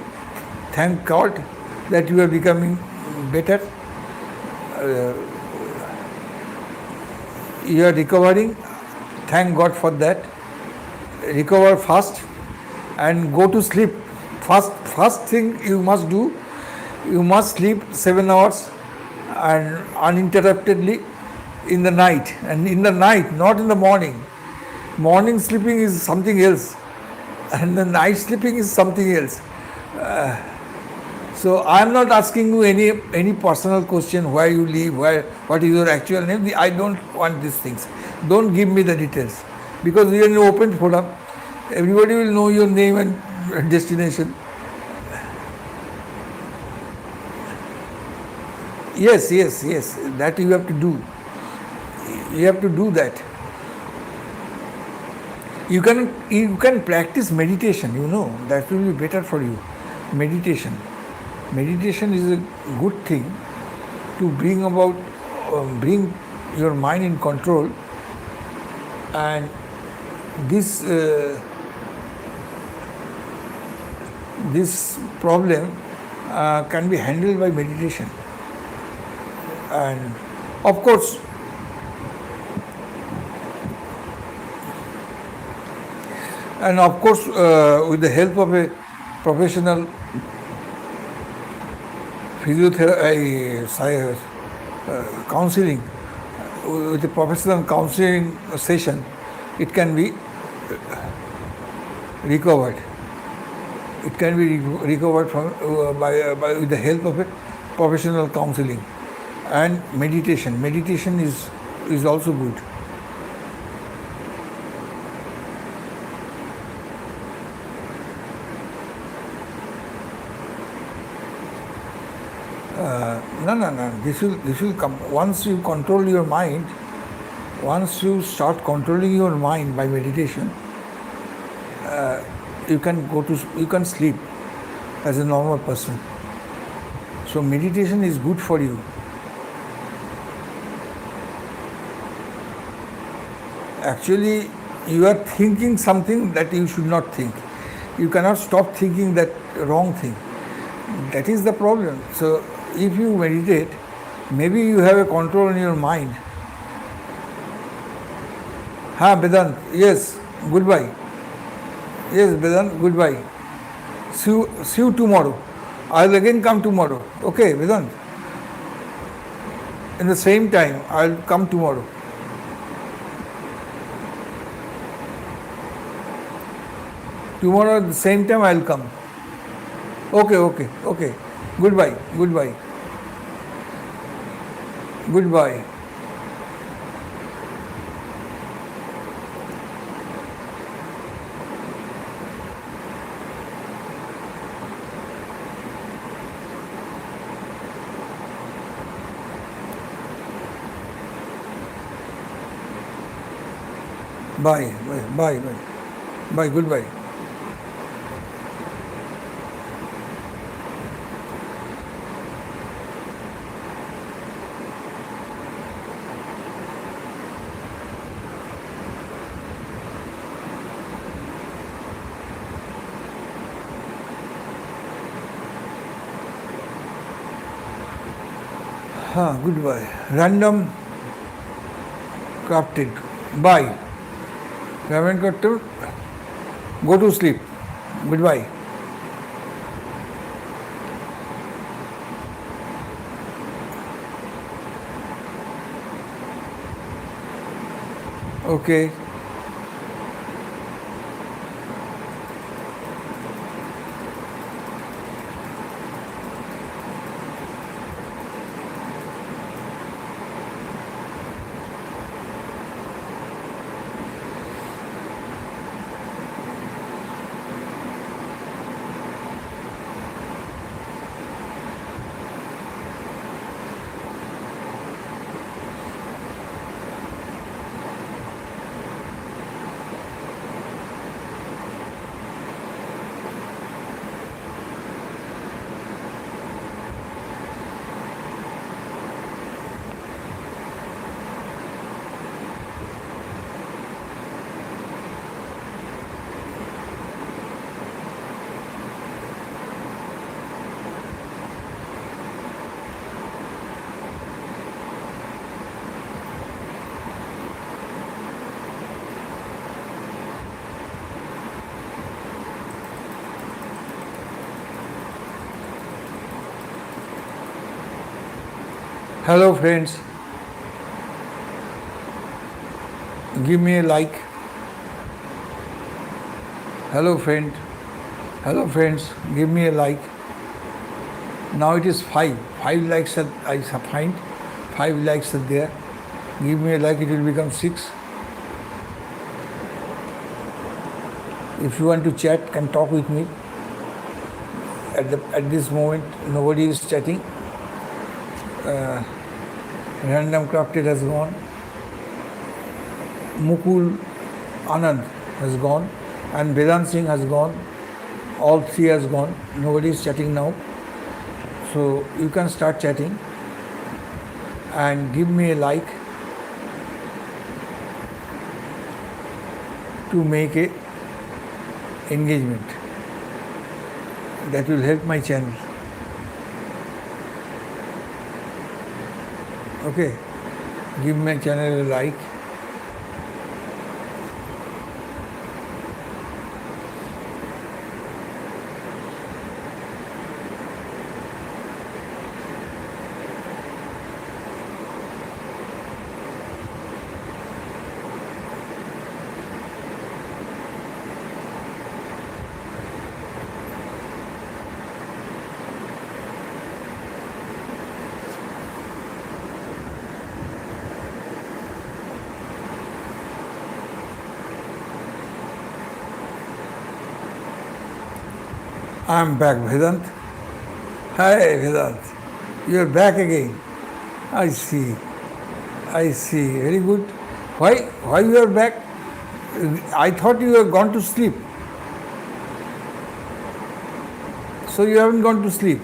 Thank God that you are becoming better. you are recovering. Thank God for that. Recover fast and go to sleep. First thing you must do, you must sleep 7 hours and uninterruptedly in the night, and in the night, not in the morning. Morning sleeping is something else, and the night sleeping is something else. So I am not asking you any personal question, where you live, what is your actual name. I don't want these things. Don't give me the details, because we are in an open forum. Everybody will know your name and destination. Yes, yes, yes. That you have to do. You have to do that. You can practice meditation. That will be better for you. Meditation. Meditation is a good thing to bring your mind in control, and this problem can be handled by meditation. And of course, with the help of a professional physiotherapy counseling, with a professional counseling session, it can be recovered. It can be recovered with the help of a professional counseling. And meditation. Meditation is also good. No. This will come once you control your mind. Once you start controlling your mind by meditation, you can sleep as a normal person. So meditation is good for you. Actually, you are thinking something that you should not think. You cannot stop thinking that wrong thing. That is the problem. So if you meditate, maybe you have a control in your mind. Vedant, yes, goodbye. Yes, Vedant, goodbye. See you tomorrow. I'll again come tomorrow. Okay, Vedant. In the same time, I'll come tomorrow. Tomorrow at the same time I'll come. Okay. Goodbye. Bye. Goodbye. Goodbye. Random crafted. Bye. Haven't got to go to sleep. Goodbye. Okay. Hello friends, give me a like. Hello friends, give me a like. Now it is 5 likes are, I find 5 likes are there. Give me a like, it will become 6. If you want to chat, can talk with me. At this moment, nobody is chatting. Random Crafted has gone. Mukul Anand has gone. And Vedant Singh has gone. All 3 has gone. Nobody is chatting now. So you can start chatting. And give me a like to make a engagement. That will help my channel. Okay, give my channel a like. I am back, Vedant. Hi, Vedant. You are back again. I see. Very good. Why you are back? I thought you were gone to sleep. So you haven't gone to sleep.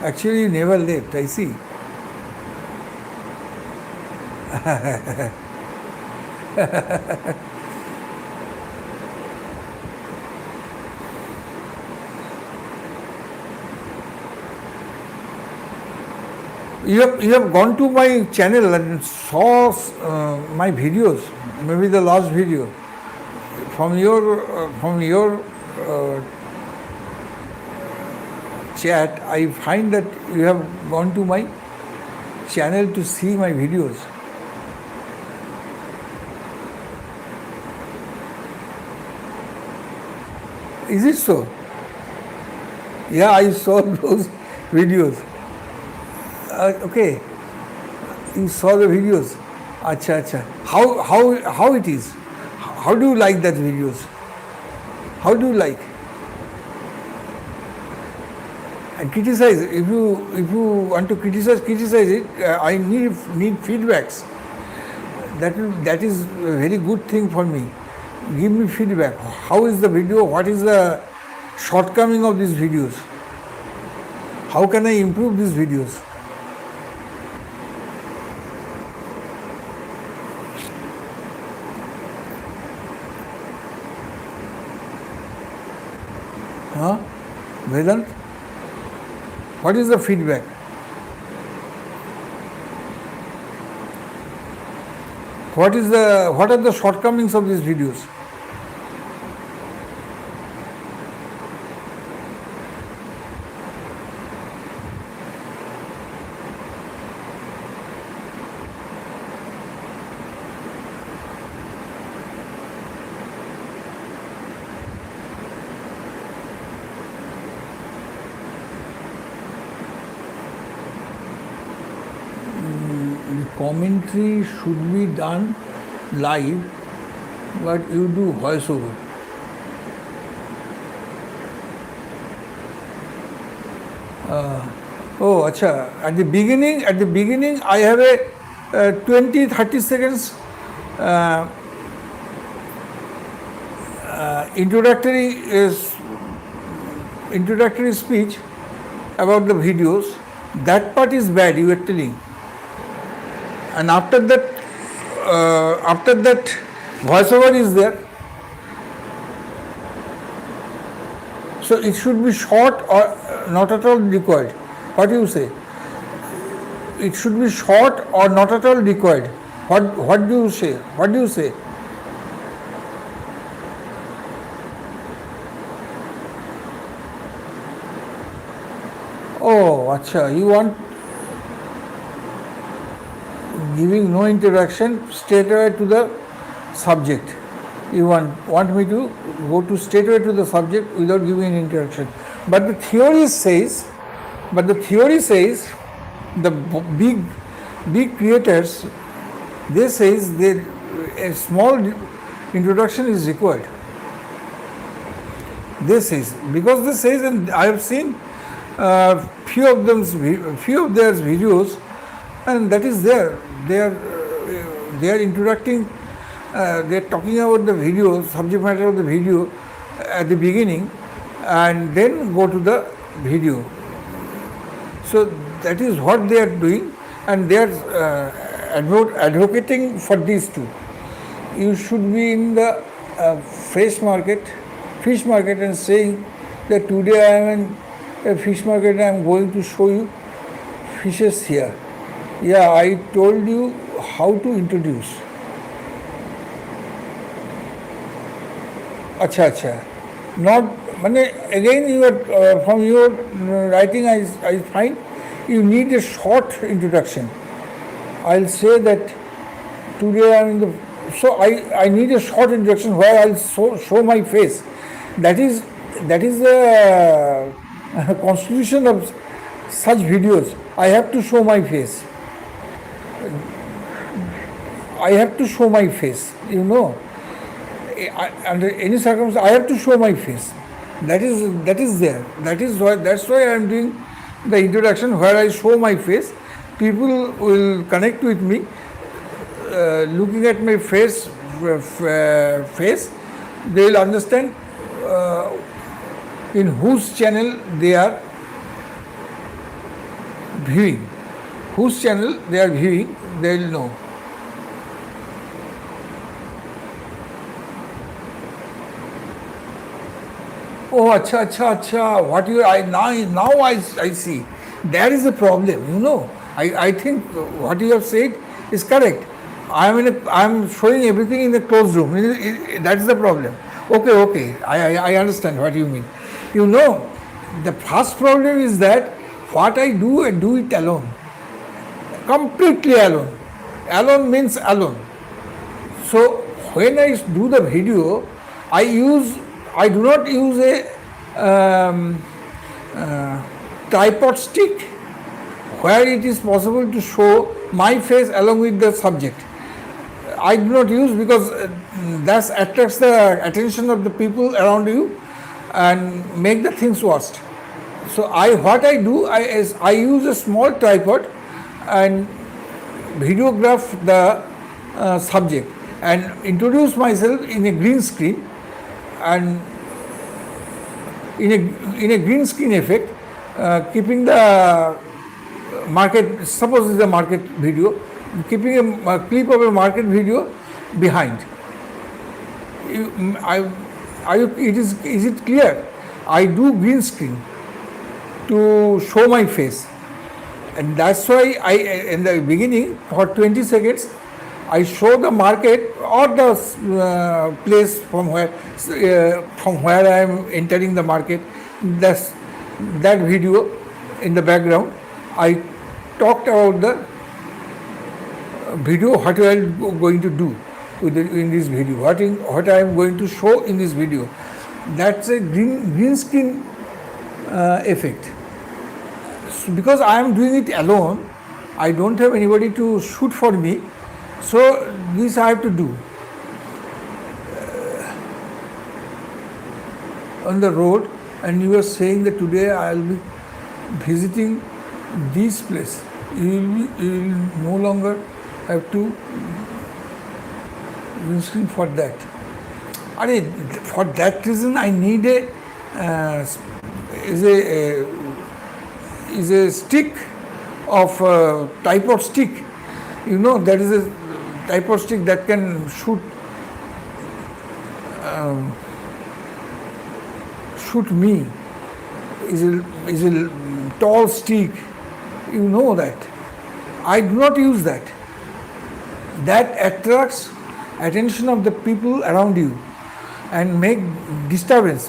Actually, you never left, I see. You have gone to my channel and saw my videos, maybe the last video. From your chat, I find that you have gone to my channel to see my videos. Is it so? Yeah, I saw those videos. Okay, you saw the videos. Acha. How it is? How do you like that videos? How do you like? And criticize. If you want to criticize it. I need feedbacks. That is a very good thing for me. Give me feedback. How is the video? What is the shortcoming of these videos? How can I improve these videos? Huh? Vedant? What is the feedback? What are the shortcomings of these videos? Commentary should be done live, but you do voiceover. Acha. At the beginning, I have a 20-30 seconds introductory speech about the videos. That part is bad, you are telling. And after that, voiceover is there. So it should be short or not at all required. What do you say? It should be short or not at all required. What do you say? What do you say? acha, you want giving no introduction, straight away to the subject. You want me to go to straight away to the subject without giving an introduction. But the theory says, the big creators, they says that a small introduction is required. They says, because they says, and I have seen few of their videos, and that is there. They are introducing. They are talking about the video, subject matter of the video at the beginning, and then go to the video. So that is what they are doing, and they are advocating for these two. You should be in the fish market, and saying that today I am in a fish market. I am going to show you fishes here. Yeah, I told you how to introduce. Acha. Not, again, you are, from your writing, I find you need a short introduction. I'll say that today I am in the. So I need a short introduction where I'll show my face. That is the constitution of such videos. I have to show my face. Under any circumstance, I have to show my face. That is there. That's why I am doing the introduction where I show my face. People will connect with me, looking at my face. They will understand in whose channel they are viewing. They will know. Oh, acha. What you now I see. There is a problem. I think what you have said is correct. I am showing everything in a closed room. That is the problem. Okay. I understand what you mean. The first problem is that what I do it alone. Completely alone. Alone means alone. So when I do the video, I do not use a tripod stick where it is possible to show my face along with the subject. I do not use, because that attracts the attention of the people around you and make the things worse. So what I do is I use a small tripod and videograph the subject and introduce myself in a green screen, and in a green screen effect, keeping the market, suppose it's a market video, keeping a clip of a market video behind. Is it clear? I do green screen to show my face, and that's why in the beginning for 20 seconds I show the market or the place from where I am entering the market. That video in the background. I talked about the video, what I am going to do in this video, what I am going to show in this video. That's a green screen effect. So because I am doing it alone, I don't have anybody to shoot for me. So this I have to do. On the road, and you are saying that today I will be visiting this place. You will no longer have to listen for that. For that reason, I need a stick of tripod stick. That is a tripod stick that can shoot me. Is a tall stick. That. I do not use that. That attracts attention of the people around you and make a disturbance.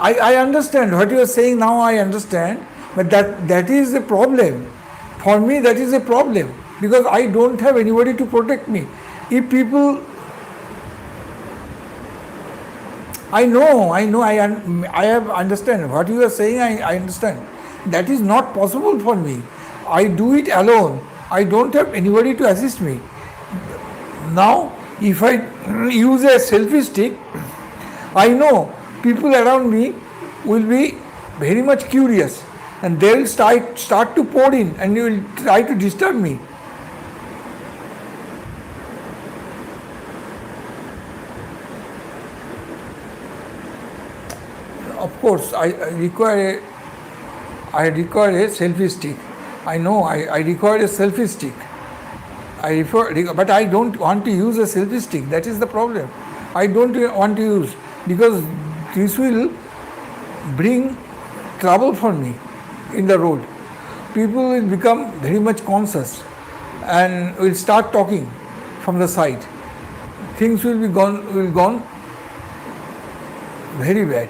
I understand what you are saying now, I understand, but that is a problem. For me, that is a problem because I don't have anybody to protect me. If people, I have understand what you are saying, I understand. That is not possible for me. I do it alone. I don't have anybody to assist me. Now, if I use a selfie stick, I know people around me will be very much curious and they will start to pour in and you will try to disturb me. Of course, I require a selfie stick. I know I require a selfie stick. But I don't want to use a selfie stick. That is the problem. I don't want to use because this will bring trouble for me in the road. People will become very much conscious and will start talking from the side. Things will gone very bad.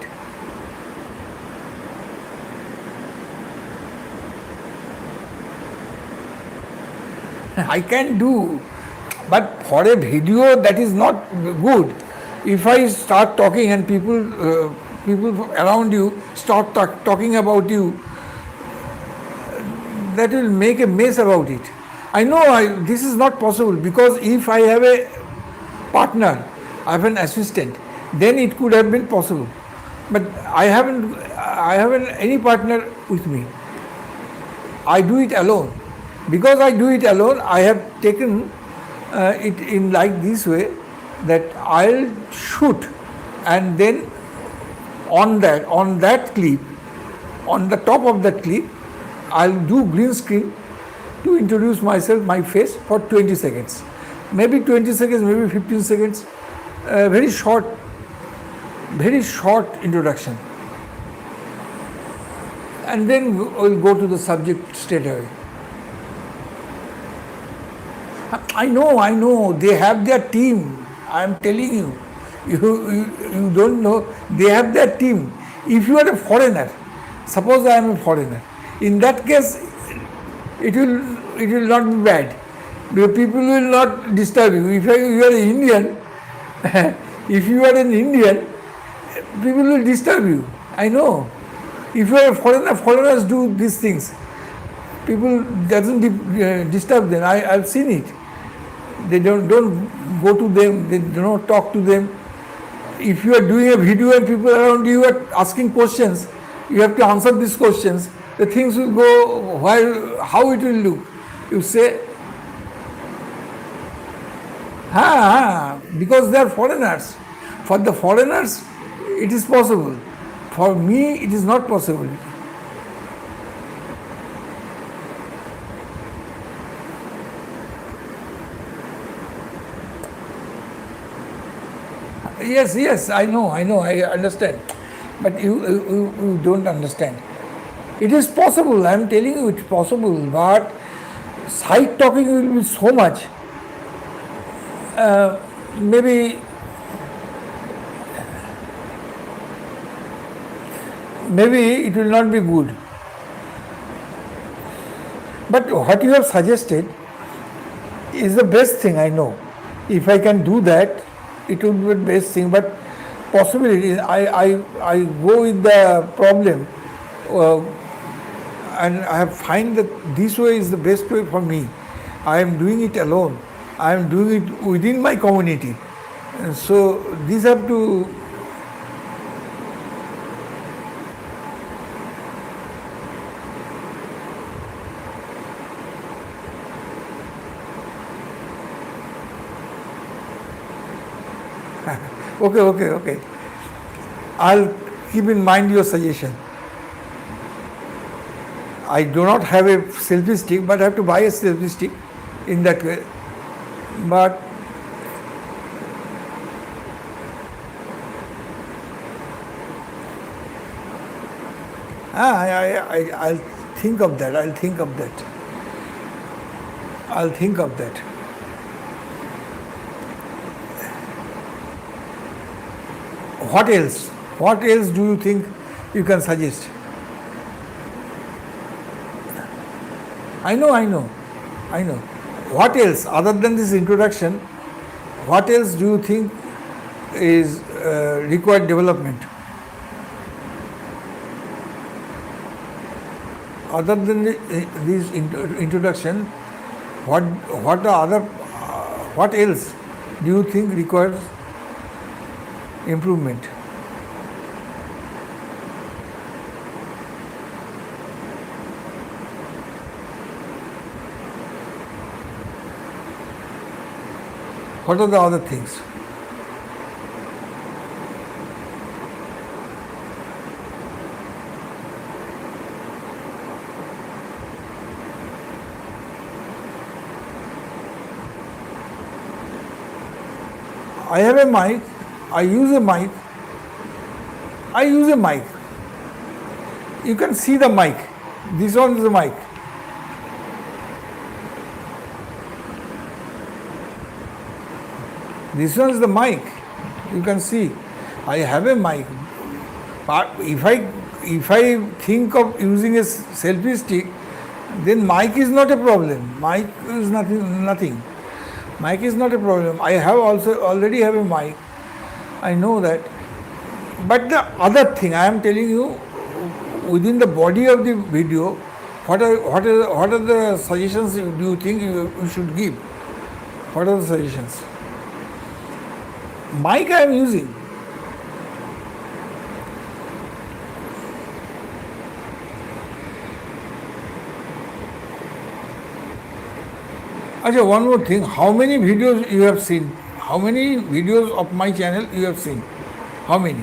I can do, but for a video that is not good. If I start talking and people around you start talking about you, that will make a mess about it. I know this is not possible because if I have a partner, I have an assistant, then it could have been possible. But I haven't any partner with me. I do it alone. Because I do it alone, I have taken it in like this way that I'll shoot and then on that clip, on the top of that clip, I'll do green screen to introduce myself, my face for 20 seconds. Maybe 20 seconds, maybe 15 seconds, very short introduction. And then we'll go to the subject straight away. I know, they have their team. I am telling you. You don't know, they have their team. If you are a foreigner, suppose I am a foreigner, in that case, it will not be bad. Because people will not disturb you. If you are an Indian, if you are an Indian, people will disturb you. I know. If you are a foreigner, foreigners do these things. People doesn't disturb them. I've seen it. They don't go to them. They do not talk to them. If you are doing a video and people around you are asking questions, you have to answer these questions. The things will go how it will look. You say, because they are foreigners. For the foreigners, it is possible. For me, it is not possible. Yes, I know, I understand. But you don't understand. It is possible, I am telling you it's possible, but side talking will be so much. Maybe it will not be good. But what you have suggested is the best thing, I know. If I can do that, it would be the best thing. But possibly I go with the problem and I find that this way is the best way for me. I am doing it alone. I am doing it within my community. So these have to Okay. I'll keep in mind your suggestion. I do not have a selfie stick, but I have to buy a selfie stick in that way. But I'll think of that. What else? What else do you think You can suggest. I know. What else, other than this introduction, what else do you think is required development? Other than this introduction, what else do you think requires improvement? What are the other things? I have a mic, I use a mic. You can see the mic. This one is the mic. This one is the mic. You can see. I have a mic. But if I think of using a selfie stick, then mic is not a problem. Mic is nothing. Mic is not a problem. I already have a mic. I know that. But the other thing I am telling you, within the body of the video, what are the suggestions do you think you should give? What are the suggestions? Mic I am using. Achha, one more thing. How many videos you have seen? How many videos of my channel you have seen? How many?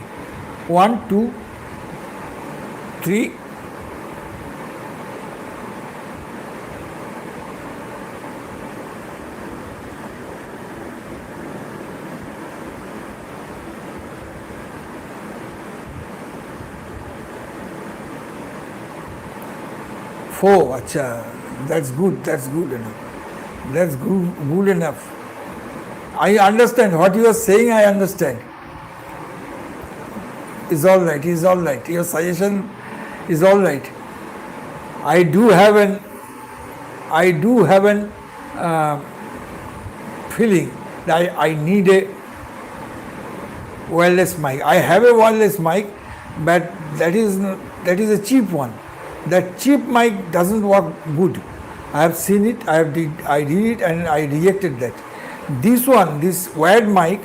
1, 2, 3. Four. Achha, that's good enough. That's good enough. I understand what you are saying. I understand. Is all right. Your suggestion is all right. I do have an feeling that I need a wireless mic. I have a wireless mic, but that is a cheap one. That cheap mic doesn't work good. I have seen it, I did it, and I rejected that. This wired mic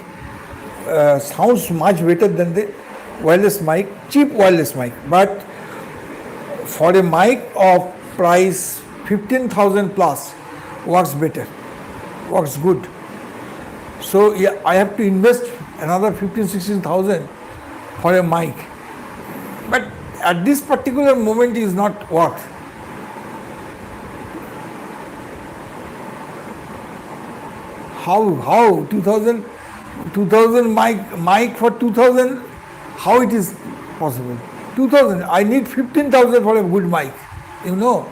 sounds much better than the wireless mic, cheap wireless mic. But for a mic of price 15,000 plus, works better, works good. So yeah, I have to invest another 15,000-16,000 for a mic. But at this particular moment is not worth. How 2000 mic for 2000? How it is possible? 2000. I need 15,000 for a good mic. You know,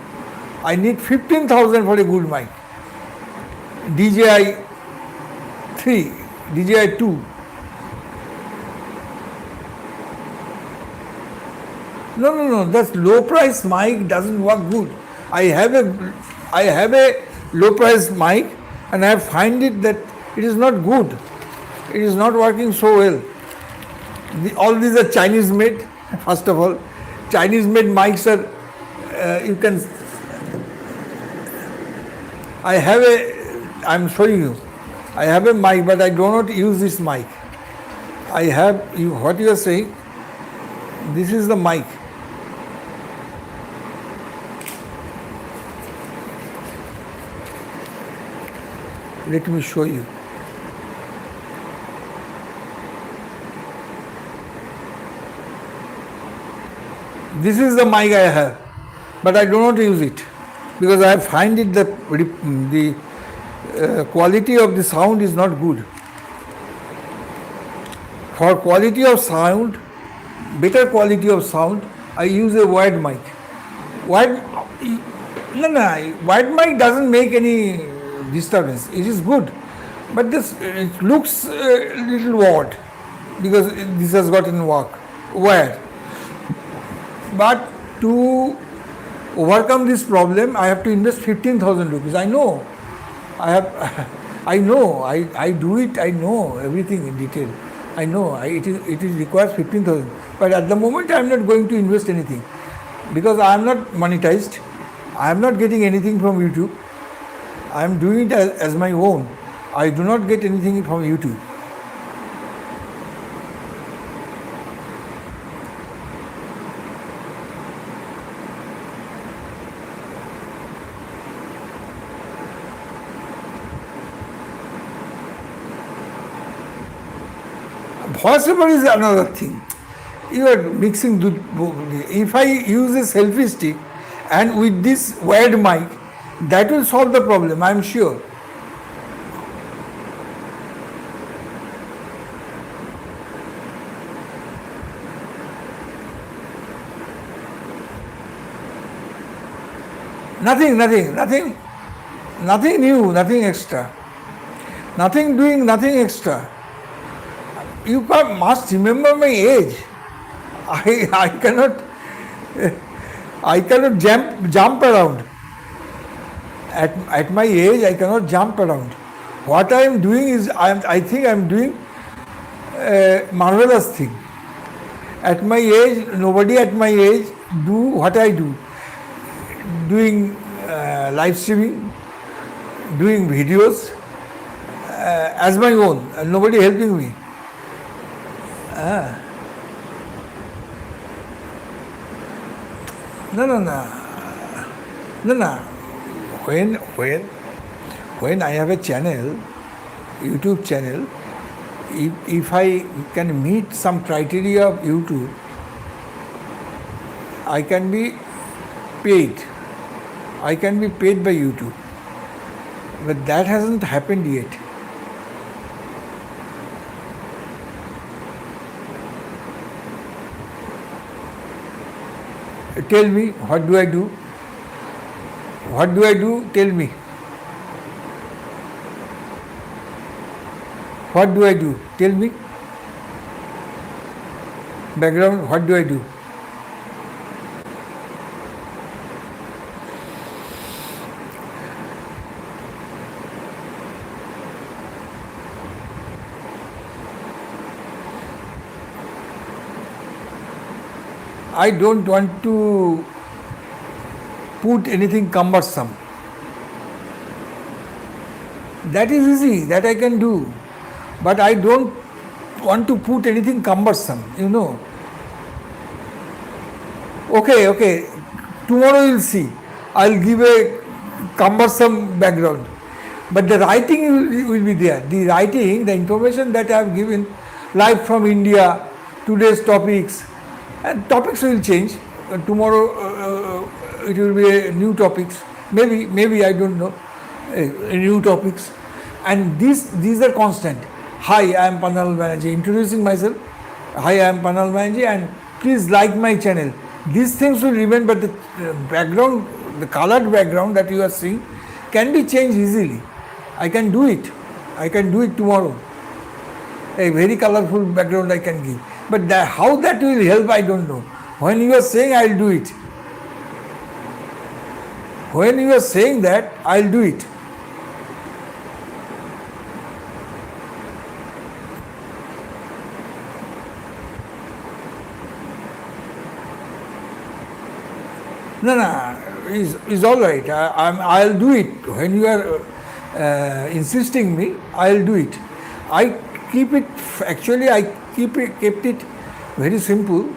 I need 15,000 for a good mic. DJI 3, DJI 2. No. That low price mic doesn't work good. I have a low price mic, and I find it that it is not good. It is not working so well. All these are Chinese made. First of all, Chinese made mics are. You can. I'm showing you. I have a mic, but I do not use this mic. I have what you are saying. This is the mic. Let me show you. This is the mic I have, but I do not use it because I find it that the quality of the sound is not good. For quality of sound, better quality of sound, I use a wired mic. Wired mic doesn't make any disturbance. It is good, but it looks a little odd because this has gotten wired. But to overcome this problem, I have to invest 15,000 rupees. I know. I have. I know. I do it. I know everything in detail. I know. It requires 15,000. But at the moment, I am not going to invest anything because I am not monetized. I am not getting anything from YouTube. I am doing it as my own. I do not get anything from YouTube. Voiceover is another thing. You are mixing. If I use a selfie stick and with this wired mic, that will solve the problem, I am sure. Nothing new, nothing extra. Nothing doing, nothing extra. You must remember my age. I cannot jump around. At my age, I cannot jump around. What I am doing is, I think I am doing a marvelous thing. At my age, nobody at my age do what I do. Doing live streaming, doing videos as my own, and nobody helping me. No. When I have a channel, YouTube channel, if I can meet some criteria of YouTube, I can be paid. I can be paid by YouTube. But that hasn't happened yet. Tell me, what do I do? What do I do? Tell me. What do I do? Tell me. Background, what do I do? I don't want to put anything cumbersome. That is easy, that I can do. But I don't want to put anything cumbersome, Okay, tomorrow you'll see. I'll give a cumbersome background. But the writing will be there. The writing, the information that I have given, live from India, today's topics, and topics will change. Tomorrow it will be new topics. Maybe I don't know. New topics. And these are constant. Hi, I am Pannalal Bandyopadhyay. Introducing myself. Hi, I am Pannalal Bandyopadhyay, and please like my channel. These things will remain, but the background, the colored background that you are seeing can be changed easily. I can do it. I can do it tomorrow. A very colorful background I can give. But how that will help, I don't know. When you are saying I'll do it. When you are saying that, I'll do it. No, it's all right. I'll do it. When you are insisting me, I'll do it. I keep it, actually I kept it very simple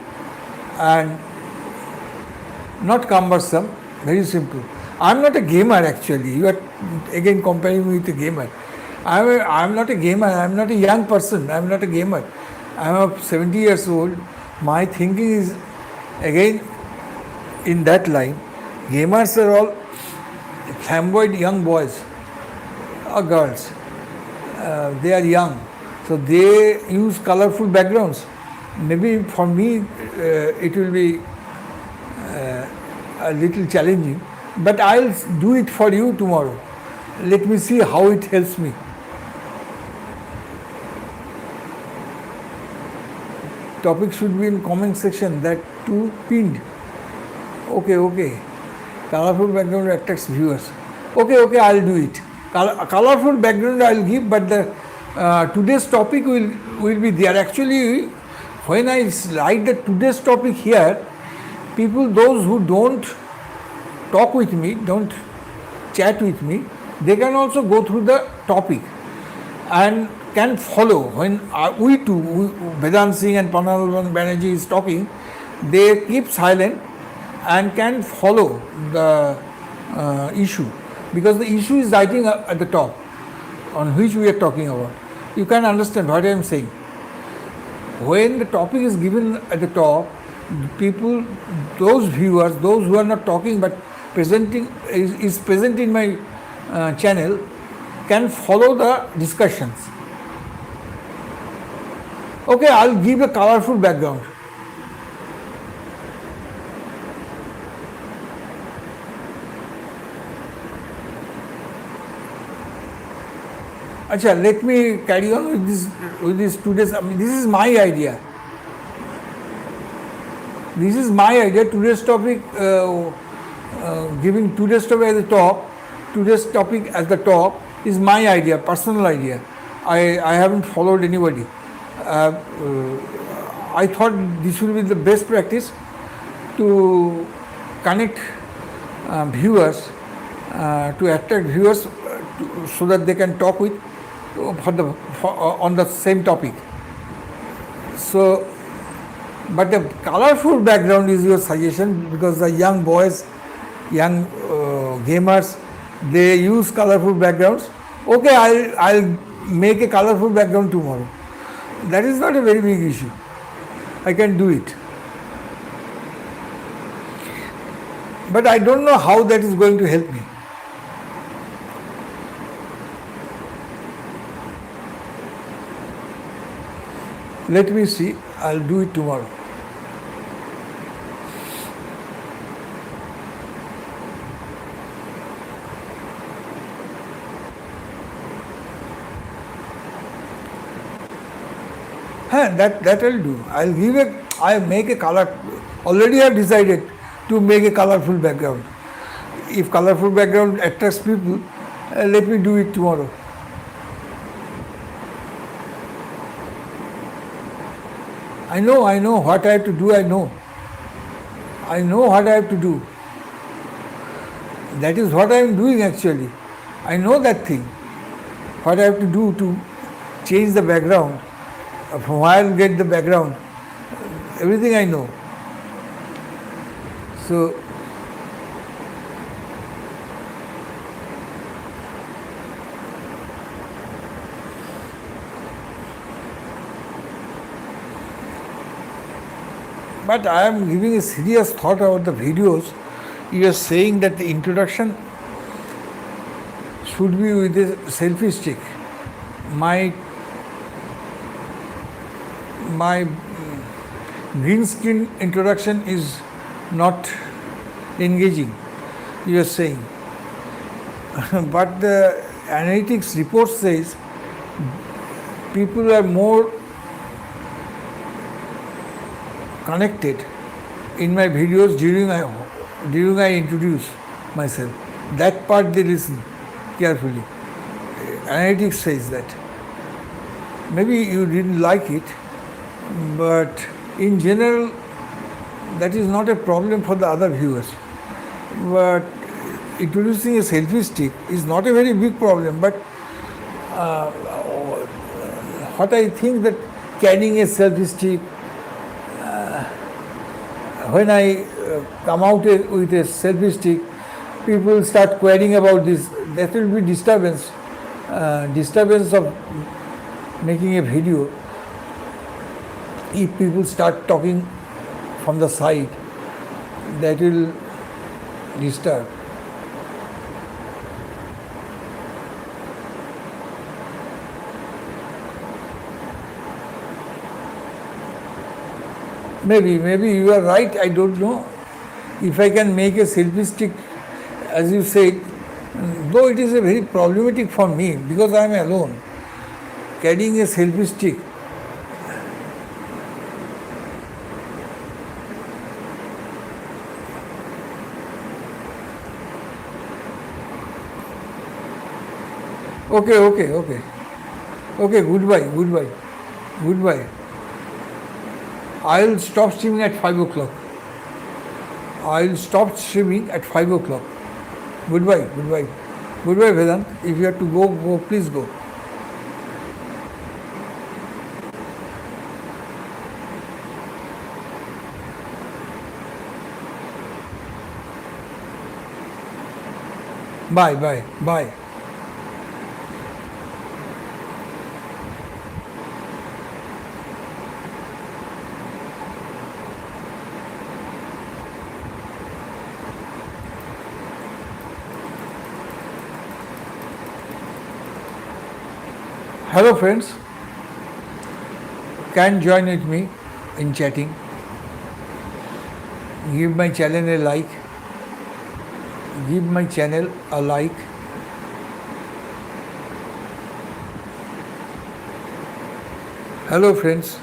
and not cumbersome, very simple. I'm not a gamer actually. You are again comparing me with a gamer. I'm not a gamer. I'm not a young person. I'm not a gamer. I'm 70 years old. My thinking is again in that line. Gamers are all flamboyant young boys or girls. They are young, so they use colorful backgrounds. Maybe for me it will be a little challenging, but I'll do it for you tomorrow. Let me see how it helps me. Topic should be in comment section, that too pinned. Okay. Colorful background attracts viewers. Okay, I'll do it. Colorful background I'll give, but the today's topic will be there. Actually, when I write the today's topic here, people, those who don't talk with me, don't chat with me, they can also go through the topic and can follow. When Vedant Singh and Pannalal Bandyopadhyay is talking, they keep silent and can follow the issue, because the issue is writing at the top on which we are talking about. You can understand what I am saying. When the topic is given at the top, people, those viewers, those who are not talking but presenting is present in my channel, can follow the discussions. Okay, I'll give a colorful background. Acha, let me carry on with this today's. I mean, this is my idea. This is my idea. Today's topic, giving today's topic at the top. Today's topic at the top is my idea, personal idea. I haven't followed anybody. I thought this will be the best practice to connect viewers, to attract viewers, so that they can talk with on the same topic. So, but the colorful background is your suggestion, because the young boys, young gamers, they use colorful backgrounds. Okay, I'll make a colorful background tomorrow. That is not a very big issue. I can do it. But I don't know how that is going to help me. Let me see, I'll do it tomorrow. That I'll do. I'll make a color. Already I've decided to make a colorful background. If colorful background attracts people, let me do it tomorrow. I know what I have to do. I know what I have to do. That is what I am doing actually. I know that thing. What I have to do to change the background, from where I'll get the background, everything I know. So, but I am giving a serious thought about the videos. You are saying that the introduction should be with a selfie stick. My green screen introduction is not engaging, you are saying. But the analytics report says people are more connected in my videos during I introduce myself. That part they listen carefully. Analytics says that. Maybe you didn't like it, but in general, that is not a problem for the other viewers. But introducing a selfie stick is not a very big problem. But what I think that carrying a selfie stick, when I come out with a selfie stick, people start querying about this. There will be disturbance of making a video. If people start talking from the side, that will disturb. Maybe you are right, I don't know. If I can make a selfie stick, as you said, though it is a very problematic for me because I am alone, carrying a selfie stick. Okay, okay, okay. Okay, goodbye, goodbye, goodbye. I'll stop streaming at 5 o'clock. I'll stop streaming at 5 o'clock. Goodbye, goodbye. Goodbye, Vedant. If you have to go, go, please go. Bye, bye, bye. Hello, friends. Can join with me in chatting. Give my channel a like. Give my channel a like. Hello, friends.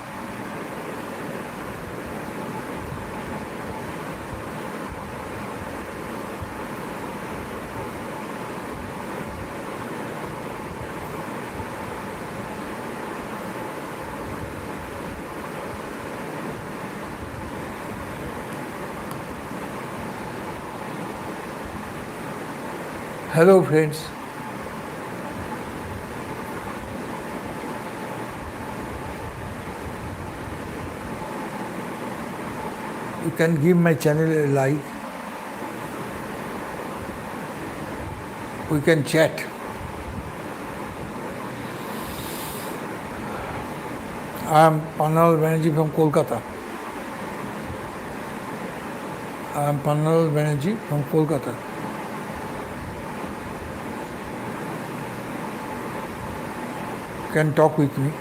Hello, friends. You can give my channel a like. We can chat. I am Pannalal Bandyopadhyay from Kolkata. I am Pannalal Bandyopadhyay from Kolkata. Can talk with me.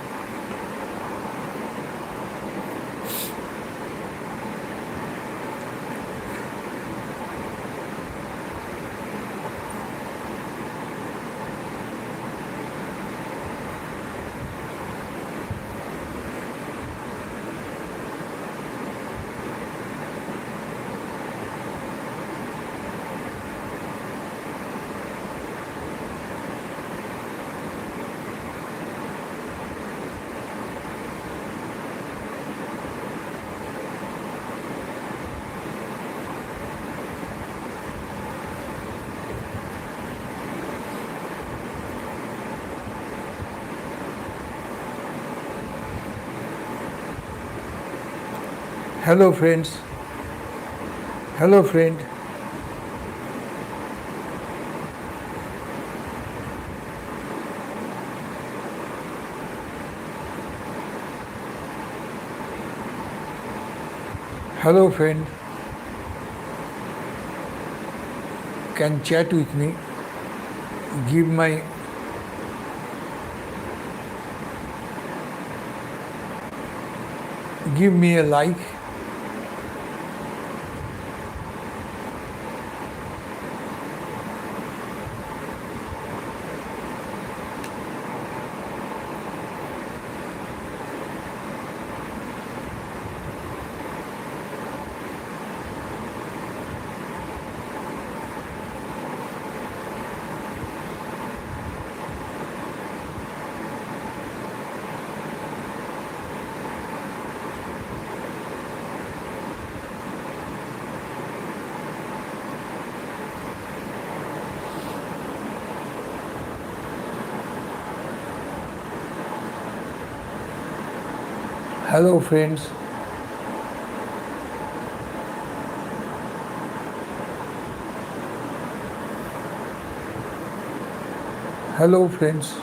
Hello, friends. Hello, friend. Hello, friend. Can chat with me. Give my give me a like. Hello, friends. Hello, friends.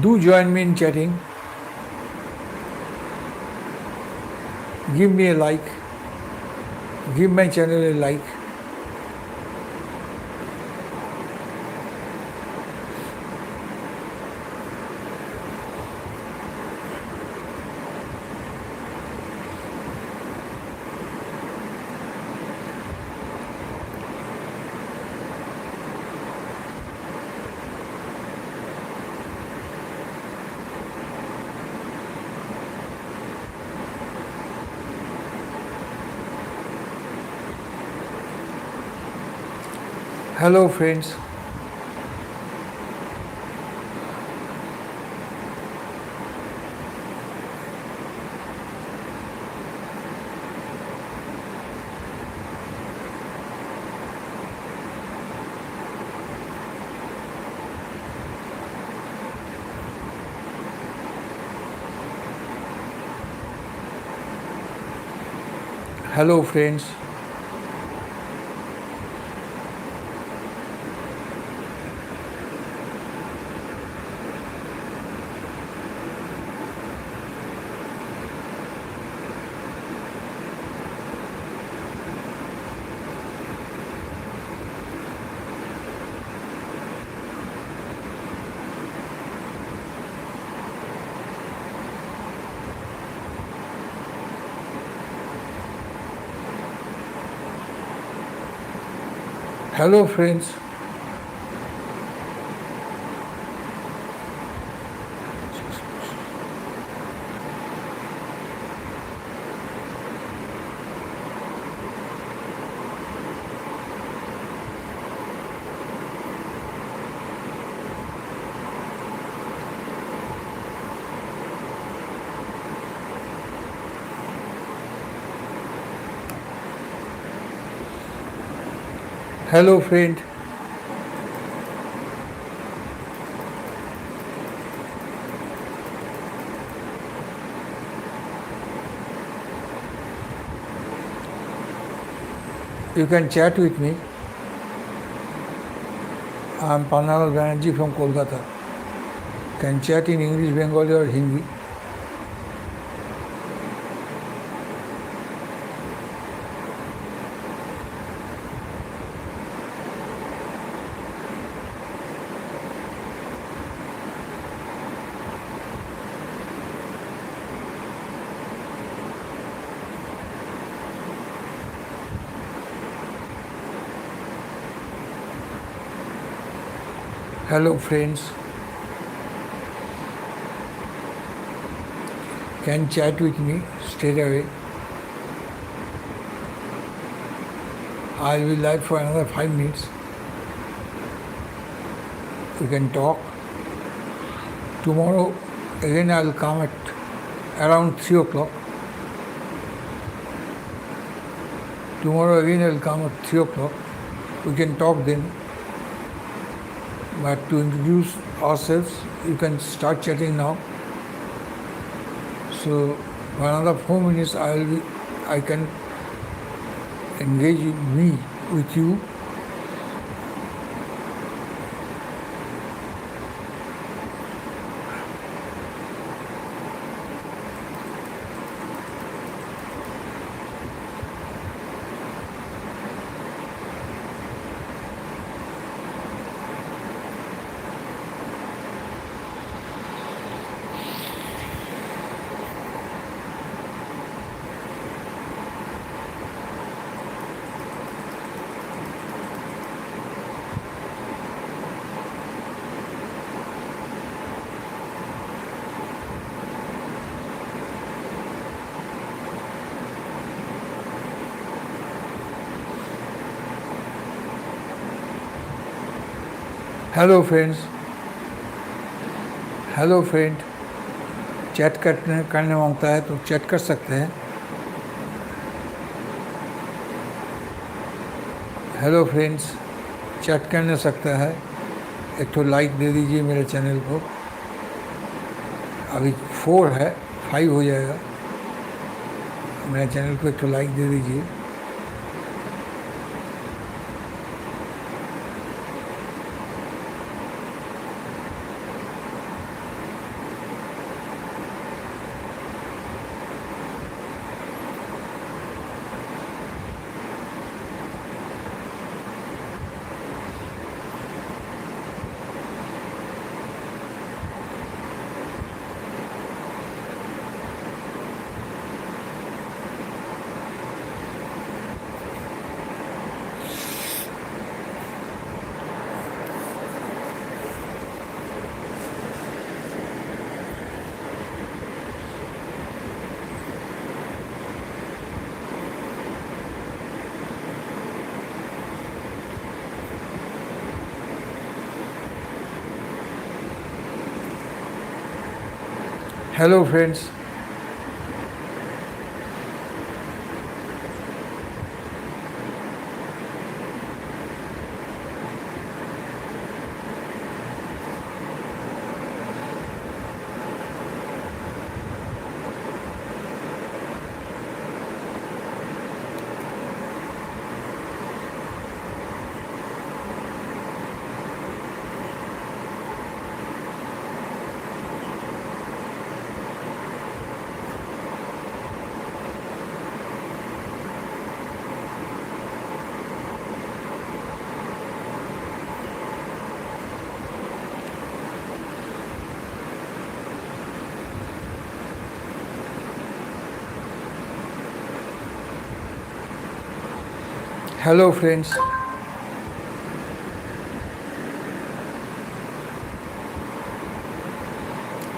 Do join me in chatting. Give me a like. Give my channel a like. Hello, friends. Hello, friends. Hello, friends. Hello, friend. You can chat with me. I'm Pannalal Bandyopadhyay from Kolkata. Can chat in English, Bengali or Hindi. Hello, friends. Can chat with me straight away. I'll be live for another 5 minutes. We can talk. Tomorrow again I'll come at around 3 o'clock. Tomorrow again I'll come at 3 o'clock. We can talk then. But to introduce ourselves, you can start chatting now. So for another 4 minutes I can engage me with you. Hello friends. Hello friend. Chat करने मांगता है तो chat कर सकते हैं. Hello friends. Chat करने सकता है. एक तो लाइक दे दीजिए मेरे चैनल को. अभी 4 है, 5 हो जाएगा. मेरे चैनल को एक तो लाइक दे दीजिए. Hello, friends. Hello, friends.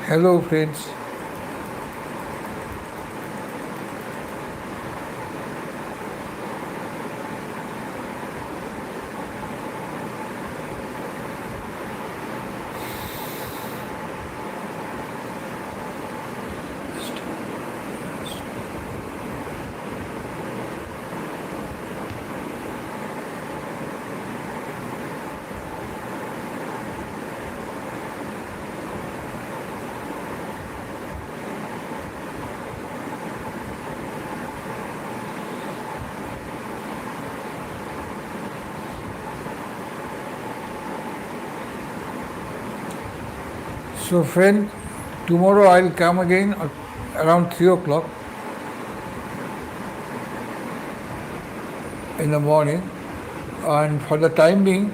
Hello, friends. So, friend, tomorrow I'll come again around 3 o'clock in the morning, and for the time being,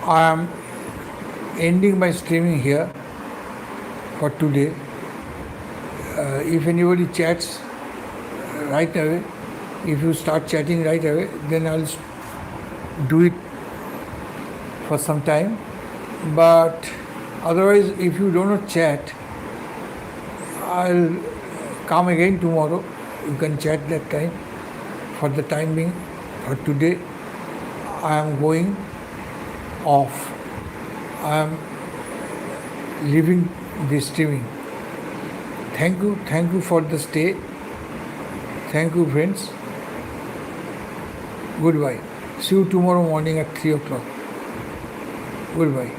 I am ending my streaming here for today. If anybody chats right away, if you start chatting right away, then I'll do it for some time. But otherwise, if you do not chat, I'll come again tomorrow. You can chat that time. For the time being, for today, I am going off. I am leaving this streaming. Thank you for the stay. Thank you, friends. Goodbye. See you tomorrow morning at 3 o'clock. Goodbye.